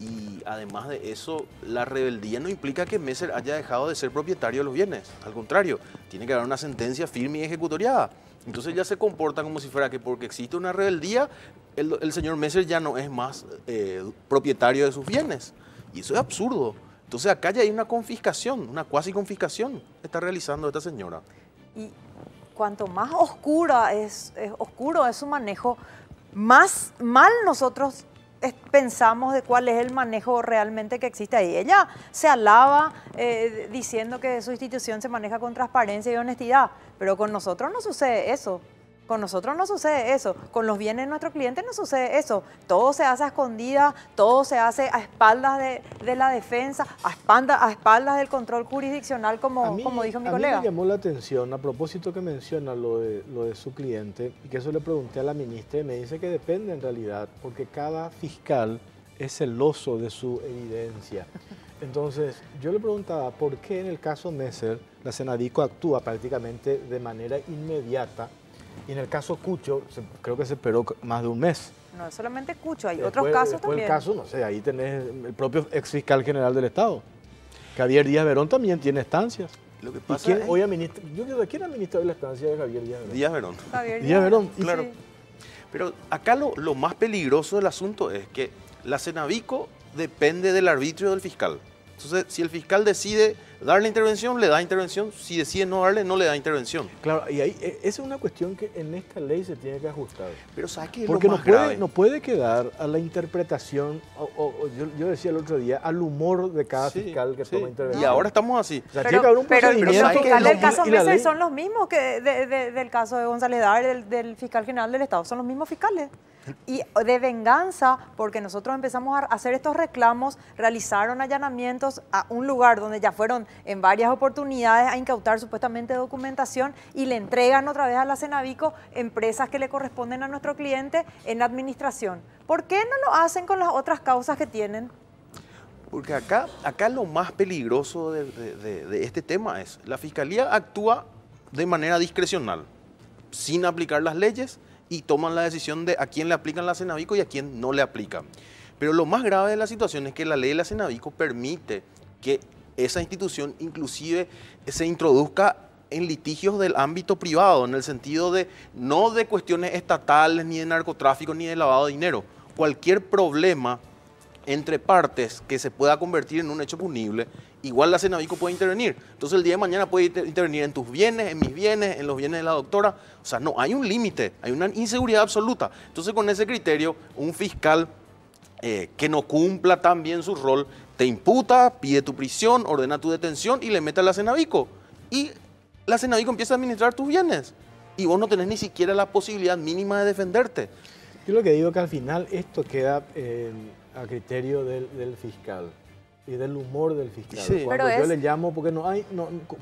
Y además de eso, la rebeldía no implica que Messer haya dejado de ser propietario de los bienes. Al contrario, tiene que haber una sentencia firme y ejecutoriada. Entonces ya se comporta como si fuera que porque existe una rebeldía, el señor Messer ya no es más propietario de sus bienes. Y eso es absurdo. Entonces acá ya hay una confiscación, una cuasi confiscación que está realizando esta señora. Y cuanto más oscuro es su manejo, más mal nosotros pensamos de cuál es el manejo realmente que existe ahí. Ella se alaba diciendo que su institución se maneja con transparencia y honestidad, pero con nosotros no sucede eso. Con nosotros no sucede eso, con los bienes de nuestros clientes no sucede eso. Todo se hace a escondidas, todo se hace a espaldas de la defensa, a espaldas del control jurisdiccional, como dijo mi colega. A mí me llamó la atención, a propósito que menciona lo de su cliente, y que eso le pregunté a la ministra y me dice que depende en realidad, porque cada fiscal es celoso de su evidencia. Entonces, yo le preguntaba, ¿por qué en el caso Messer la Senadico actúa prácticamente de manera inmediata? Y en el caso Cucho, creo que se esperó más de un mes. No es solamente Cucho, hay otros casos también. El caso, no sé, ahí tenés el propio ex fiscal general del Estado. Javier Díaz Verón también tiene estancias. Lo que pasa ¿Y quién hoy administra? Yo creo que ¿quién administra hoy la estancia de Javier Díaz Verón? Díaz Verón. Díaz Verón, claro. Sí. Pero acá lo más peligroso del asunto es que la Senavico depende del arbitrio del fiscal. Entonces, si el fiscal decide darle intervención, le da intervención. Si decide no darle, no le da intervención. Claro, y ahí, esa es una cuestión que en esta ley se tiene que ajustar. Pero ¿sabes qué es Porque lo más grave? no puede quedar a la interpretación, yo decía el otro día, al humor de cada fiscal que toma intervención. Y ahora estamos así. O sea, tiene que haber un procedimiento. Los fiscales del caso y la Messer ley- son los mismos que del caso de González Dar, del fiscal general del Estado, son los mismos fiscales. Y de venganza, porque nosotros empezamos a hacer estos reclamos, realizaron allanamientos a un lugar donde ya fueron en varias oportunidades a incautar supuestamente documentación y le entregan otra vez a la Senavico empresas que le corresponden a nuestro cliente en administración. ¿Por qué no lo hacen con las otras causas que tienen? Porque acá lo más peligroso de este tema es, la Fiscalía actúa de manera discrecional, sin aplicar las leyes, y toman la decisión de a quién le aplican la Senavico y a quién no le aplican. Pero lo más grave de la situación es que la ley de la Senavico permite que esa institución inclusive se introduzca en litigios del ámbito privado, en el sentido de no de cuestiones estatales, ni de narcotráfico, ni de lavado de dinero. Cualquier problema entre partes que se pueda convertir en un hecho punible, igual la Senavico puede intervenir. Entonces el día de mañana puede intervenir en tus bienes, en mis bienes, en los bienes de la doctora. O sea, no, hay un límite, hay una inseguridad absoluta. Entonces con ese criterio, un fiscal que no cumpla tan bien su rol, te imputa, pide tu prisión, ordena tu detención y le mete a la Senavico. Y la Senavico empieza a administrar tus bienes. Y vos no tenés ni siquiera la posibilidad mínima de defenderte. Yo lo que digo es que al final esto queda a criterio del fiscal y del humor del fiscal. Sí. Cuando Pero yo es- le llamo, porque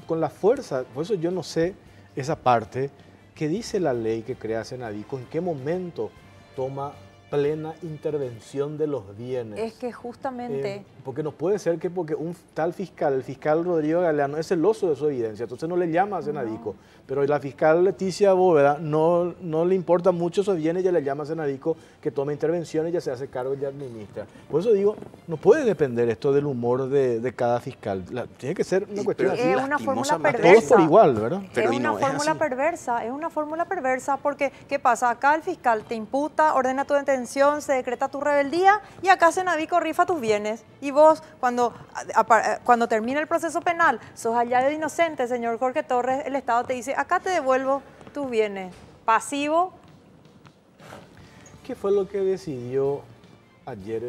con la fuerza, por eso yo no sé esa parte que dice la ley que crea Senavico, en qué momento toma plena intervención de los bienes. Es que justamente... Porque no puede ser que porque un tal fiscal, el fiscal Rodrigo Galeano, es celoso de su evidencia, entonces no le llama a Senadico. Pero la fiscal Leticia Bóveda no le importa mucho esos bienes, ya le llama a Senadico que toma intervenciones, ya se hace cargo y ya administra. Por eso digo, no puede depender esto del humor de cada fiscal. Tiene que ser una cuestión así. Es una fórmula lastimosamente, perversa. Todos por igual, ¿verdad? Pero es y una no es fórmula así. perversa, es una fórmula perversa porque, ¿qué pasa? Acá el fiscal te imputa, ordena tu detención, se decreta tu rebeldía y acá Senavico rifa tus bienes. Y vos, cuando termina el proceso penal, sos hallado de inocente, señor Jorge Torres, el Estado te dice, acá te devuelvo tus bienes. Pasivo. ¿Qué fue lo que decidió ayer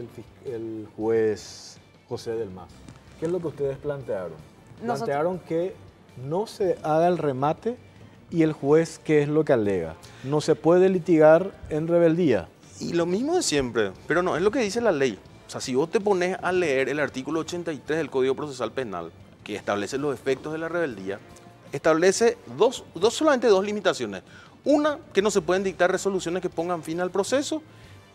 el juez José del Mas? ¿Qué es lo que ustedes plantearon? Plantearon que no se haga el remate y el juez, ¿qué es lo que alega? No se puede litigar en rebeldía. Y lo mismo de siempre, pero no, es lo que dice la ley. O sea, si vos te pones a leer el artículo 83 del Código Procesal Penal, que establece los efectos de la rebeldía, establece solamente dos limitaciones. Una, que no se pueden dictar resoluciones que pongan fin al proceso,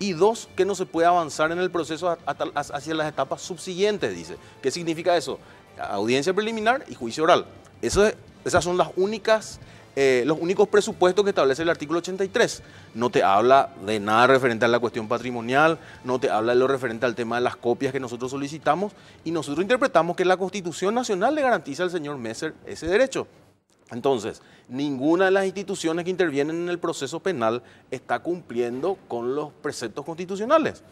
y dos, que no se puede avanzar en el proceso hacia las etapas subsiguientes, dice. ¿Qué significa eso? Audiencia preliminar y juicio oral. Esas son las únicas los únicos presupuestos que establece el artículo 83. No te habla de nada referente a la cuestión patrimonial, no te habla de lo referente al tema de las copias que nosotros solicitamos, y nosotros interpretamos que la Constitución Nacional le garantiza al señor Messer ese derecho. Entonces, ninguna de las instituciones que intervienen en el proceso penal está cumpliendo con los preceptos constitucionales.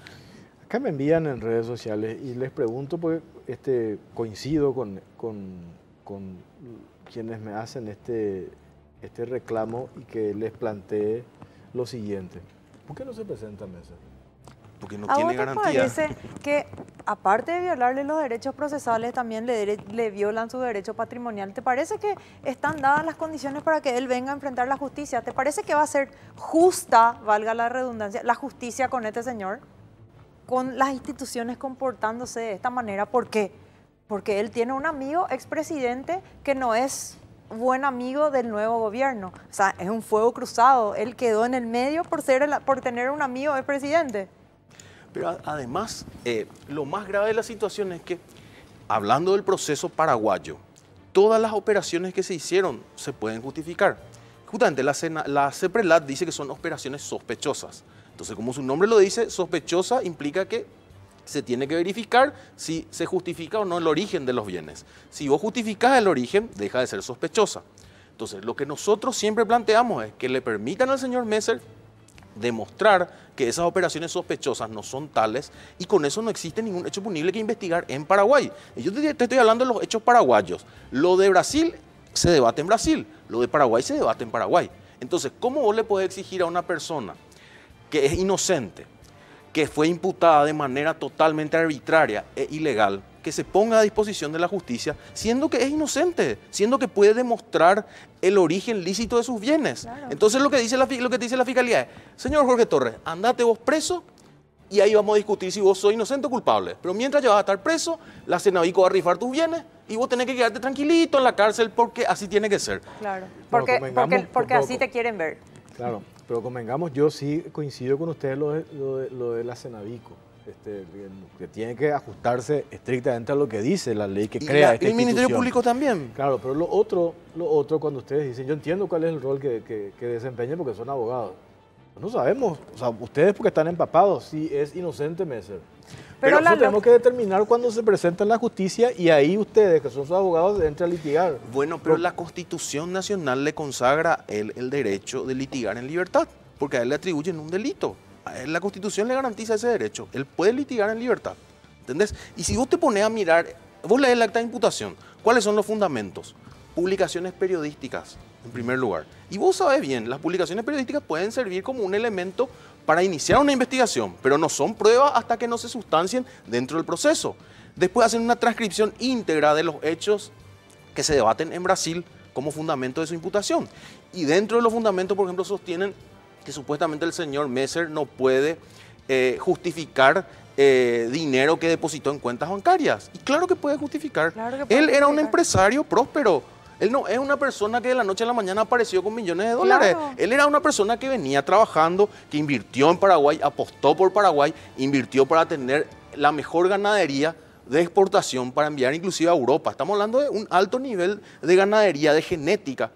Acá me envían en redes sociales y les pregunto, porque coincido con quienes me hacen este reclamo y que les plantee lo siguiente. ¿Por qué no se presenta Messer? Porque no ¿A tiene vos te garantía. parece que, aparte de violarle los derechos procesales, también le violan su derecho patrimonial? ¿Te parece que están dadas las condiciones para que él venga a enfrentar la justicia? ¿Te parece que va a ser justa, valga la redundancia, la justicia con este señor? Con las instituciones comportándose de esta manera. ¿Por qué? Porque él tiene un amigo expresidente que no es buen amigo del nuevo gobierno. O sea, es un fuego cruzado. Él quedó en el medio por tener un amigo expresidente. Pero además, lo más grave de la situación es que, hablando del proceso paraguayo, todas las operaciones que se hicieron se pueden justificar. Justamente la CEPRELAT dice que son operaciones sospechosas. Entonces, como su nombre lo dice, sospechosa implica que se tiene que verificar si se justifica o no el origen de los bienes. Si vos justificás el origen, deja de ser sospechosa. Entonces, lo que nosotros siempre planteamos es que le permitan al señor Messer demostrar que esas operaciones sospechosas no son tales, y con eso no existe ningún hecho punible que investigar en Paraguay. Y yo te estoy hablando de los hechos paraguayos. Lo de Brasil se debate en Brasil, lo de Paraguay se debate en Paraguay. Entonces, ¿cómo vos le podés exigir a una persona que es inocente, que fue imputada de manera totalmente arbitraria e ilegal, que se ponga a disposición de la justicia, siendo que es inocente, siendo que puede demostrar el origen lícito de sus bienes? Claro. Entonces lo que dice la Fiscalía es: señor Jorge Torres, andate vos preso y ahí vamos a discutir si vos sos inocente o culpable. Pero mientras ya vas a estar preso, la Cenavico va a rifar tus bienes y vos tenés que quedarte tranquilito en la cárcel, porque así tiene que ser. Claro, porque así te quieren ver. Claro, pero convengamos, yo sí coincido con ustedes lo de la Cenavico. Que tiene que ajustarse estrictamente a lo que dice la ley que crea esta institución. Y el Ministerio Público también. Claro, pero lo otro cuando ustedes dicen, yo entiendo cuál es el rol que desempeñan porque son abogados. No sabemos, o sea, ustedes porque están empapados, si es inocente Messer. Pero eso tenemos que determinar cuando se presenta en la justicia, y ahí ustedes, que son sus abogados, entran a litigar. Bueno, pero la Constitución Nacional le consagra a él el derecho de litigar en libertad, porque a él le atribuyen un delito. A él la Constitución le garantiza ese derecho. Él puede litigar en libertad, ¿entendés? Y si vos te pones a mirar, vos lees el acta de imputación, ¿cuáles son los fundamentos? Publicaciones periodísticas, en primer lugar. Y vos sabés bien, las publicaciones periodísticas pueden servir como un elemento para iniciar una investigación, pero no son pruebas hasta que no se sustancien dentro del proceso. Después hacen una transcripción íntegra de los hechos que se debaten en Brasil como fundamento de su imputación. Y dentro de los fundamentos, por ejemplo, sostienen que supuestamente el señor Messer no puede justificar dinero que depositó en cuentas bancarias. Y claro que puede justificar. Él era un empresario próspero. Él no es una persona que de la noche a la mañana apareció con millones de dólares. Claro. Él era una persona que venía trabajando, que invirtió en Paraguay, apostó por Paraguay, invirtió para tener la mejor ganadería de exportación para enviar inclusive a Europa. Estamos hablando de un alto nivel de ganadería, de genética.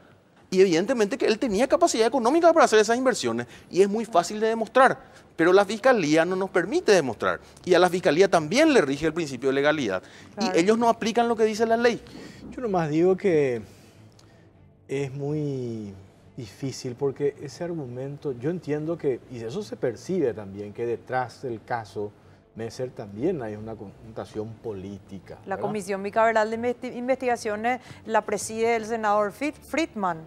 Y evidentemente que él tenía capacidad económica para hacer esas inversiones, y es muy fácil de demostrar, pero la Fiscalía no nos permite demostrar, y a la Fiscalía también le rige el principio de legalidad. Claro. Y ellos no aplican lo que dice la ley. Yo nomás digo que es muy difícil, porque ese argumento, yo entiendo que, y eso se percibe también, que detrás del caso Messer también hay una connotación política. La Comisión Bicameral de Investigaciones la preside el senador Friedman,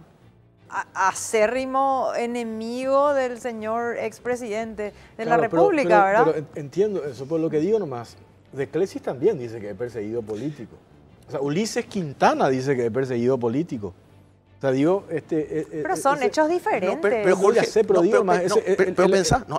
acérrimo enemigo del señor expresidente de la República, ¿verdad? Pero entiendo eso, por lo que digo nomás, De Clesis también dice que es perseguido político. O sea, Ulises Quintana dice que es perseguido político. O sea, digo, pero son hechos diferentes. No, pero Jorge, ya sé, pero digo más,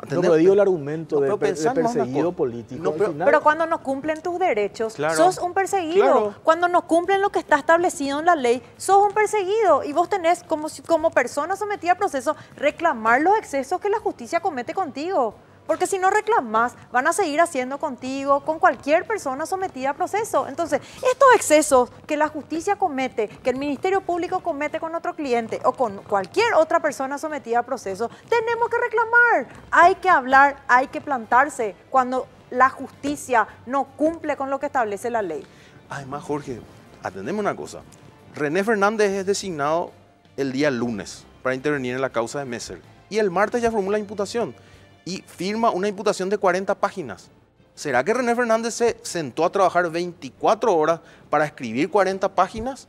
pero digo el argumento de perseguido político. Pero cuando no cumplen tus derechos, claro, sos un perseguido. Claro. Cuando no cumplen lo que está establecido en la ley, sos un perseguido. Y vos tenés, como persona sometida a proceso, reclamar los excesos que la justicia comete contigo. porque si no reclamás, van a seguir haciendo contigo, con cualquier persona sometida a proceso. Entonces, estos excesos que la justicia comete, que el Ministerio Público comete con otro cliente o con cualquier otra persona sometida a proceso, tenemos que reclamar. Hay que hablar, hay que plantarse cuando la justicia no cumple con lo que establece la ley. Además, Jorge, atendemos una cosa. René Fernández es designado el día lunes para intervenir en la causa de Messer. Y el martes ya formula imputación y firma una imputación de 40 páginas. ¿Será que René Fernández se sentó a trabajar 24 horas para escribir 40 páginas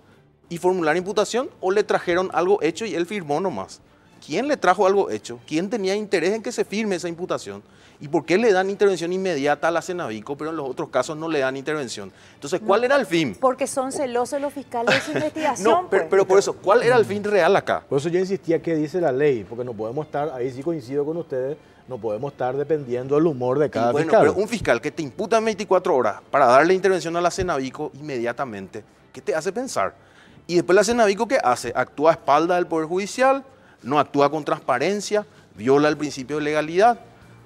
y formular imputación? ¿O le trajeron algo hecho y él firmó nomás? ¿Quién le trajo algo hecho? ¿Quién tenía interés en que se firme esa imputación? ¿Y por qué le dan intervención inmediata a la Cenavico, pero en los otros casos no le dan intervención? Entonces, ¿cuál era el fin? Porque son celosos los fiscales de su investigación. No, pero por eso, ¿cuál era el fin real acá? Por eso yo insistía que dice la ley, porque no podemos estar, ahí sí coincido con ustedes, no podemos estar dependiendo del humor de cada fiscal. Pero un fiscal que te imputa en 24 horas para darle intervención a la Cenavico inmediatamente, ¿qué te hace pensar? Y después la Cenavico, ¿qué hace? Actúa a espalda del Poder Judicial, no actúa con transparencia, viola el principio de legalidad,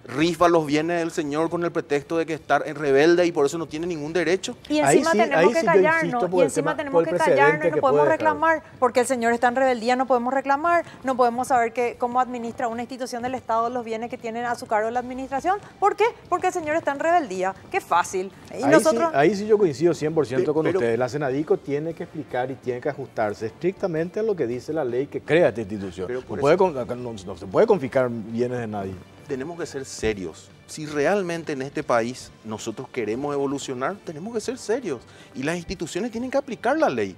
rifa los bienes del señor con el pretexto de que estar en rebelde y por eso no tiene ningún derecho. Y encima tenemos que callarnos, y encima tenemos que callarnos y no podemos reclamar, porque el señor está en rebeldía, no podemos reclamar, no podemos saber cómo administra una institución del Estado los bienes que tienen a su cargo la administración. ¿Por qué? Porque el señor está en rebeldía. Qué fácil. Y ahí sí yo coincido 100% con ustedes. La Cenavico tiene que explicar y tiene que ajustarse estrictamente a lo que dice la ley que crea esta institución. No se puede confiscar bienes de nadie. Tenemos que ser serios. Si realmente en este país nosotros queremos evolucionar, tenemos que ser serios. Y las instituciones tienen que aplicar la ley.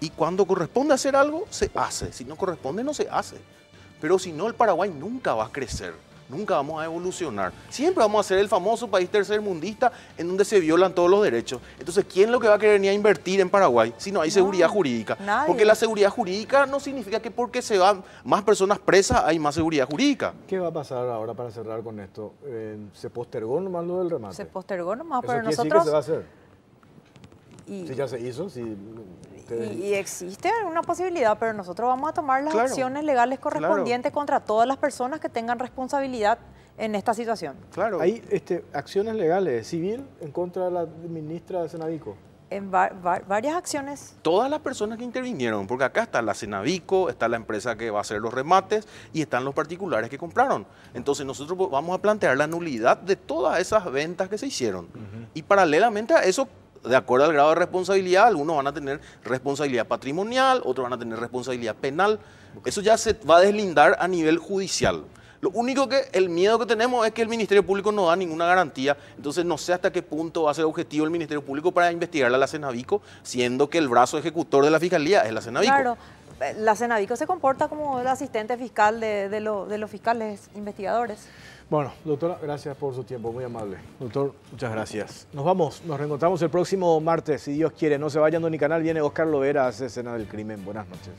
Y cuando corresponde hacer algo, se hace. Si no corresponde, no se hace. Pero si no, el Paraguay nunca va a crecer. Nunca vamos a evolucionar. Siempre vamos a ser el famoso país tercermundista en donde se violan todos los derechos. Entonces, ¿quién es lo que va a querer venir a invertir en Paraguay si no hay seguridad jurídica? Nadie. Porque la seguridad jurídica no significa que porque se van más personas presas hay más seguridad jurídica. ¿Qué va a pasar ahora para cerrar con esto? ¿Se postergó nomás lo del remate? Se postergó nomás, pero ¿Eso quiere nosotros... decir que se va a hacer? Si ya se hizo, Y existe una posibilidad, pero nosotros vamos a tomar las acciones legales correspondientes contra todas las personas que tengan responsabilidad en esta situación. Claro. ¿Hay acciones legales, civil, en contra de la ministra de Cenavico? En varias acciones. Todas las personas que intervinieron, porque acá está la Cenavico, está la empresa que va a hacer los remates y están los particulares que compraron. Entonces nosotros vamos a plantear la nulidad de todas esas ventas que se hicieron. Y paralelamente a eso, de acuerdo al grado de responsabilidad, algunos van a tener responsabilidad patrimonial, otros van a tener responsabilidad penal. Eso ya se va a deslindar a nivel judicial. Lo único que el miedo que tenemos es que el Ministerio Público no da ninguna garantía, entonces no sé hasta qué punto va a ser objetivo el Ministerio Público para investigar a la Cenavico, siendo que el brazo ejecutor de la Fiscalía es la Cenavico. Claro, la Cenavico se comporta como el asistente fiscal de los fiscales investigadores. Bueno, doctora, gracias por su tiempo, muy amable. Doctor, muchas gracias. Nos vamos, nos reencontramos el próximo martes, si Dios quiere. No se vayan de mi canal, viene Oscar Lovera a hacer Escena del Crimen. Buenas noches.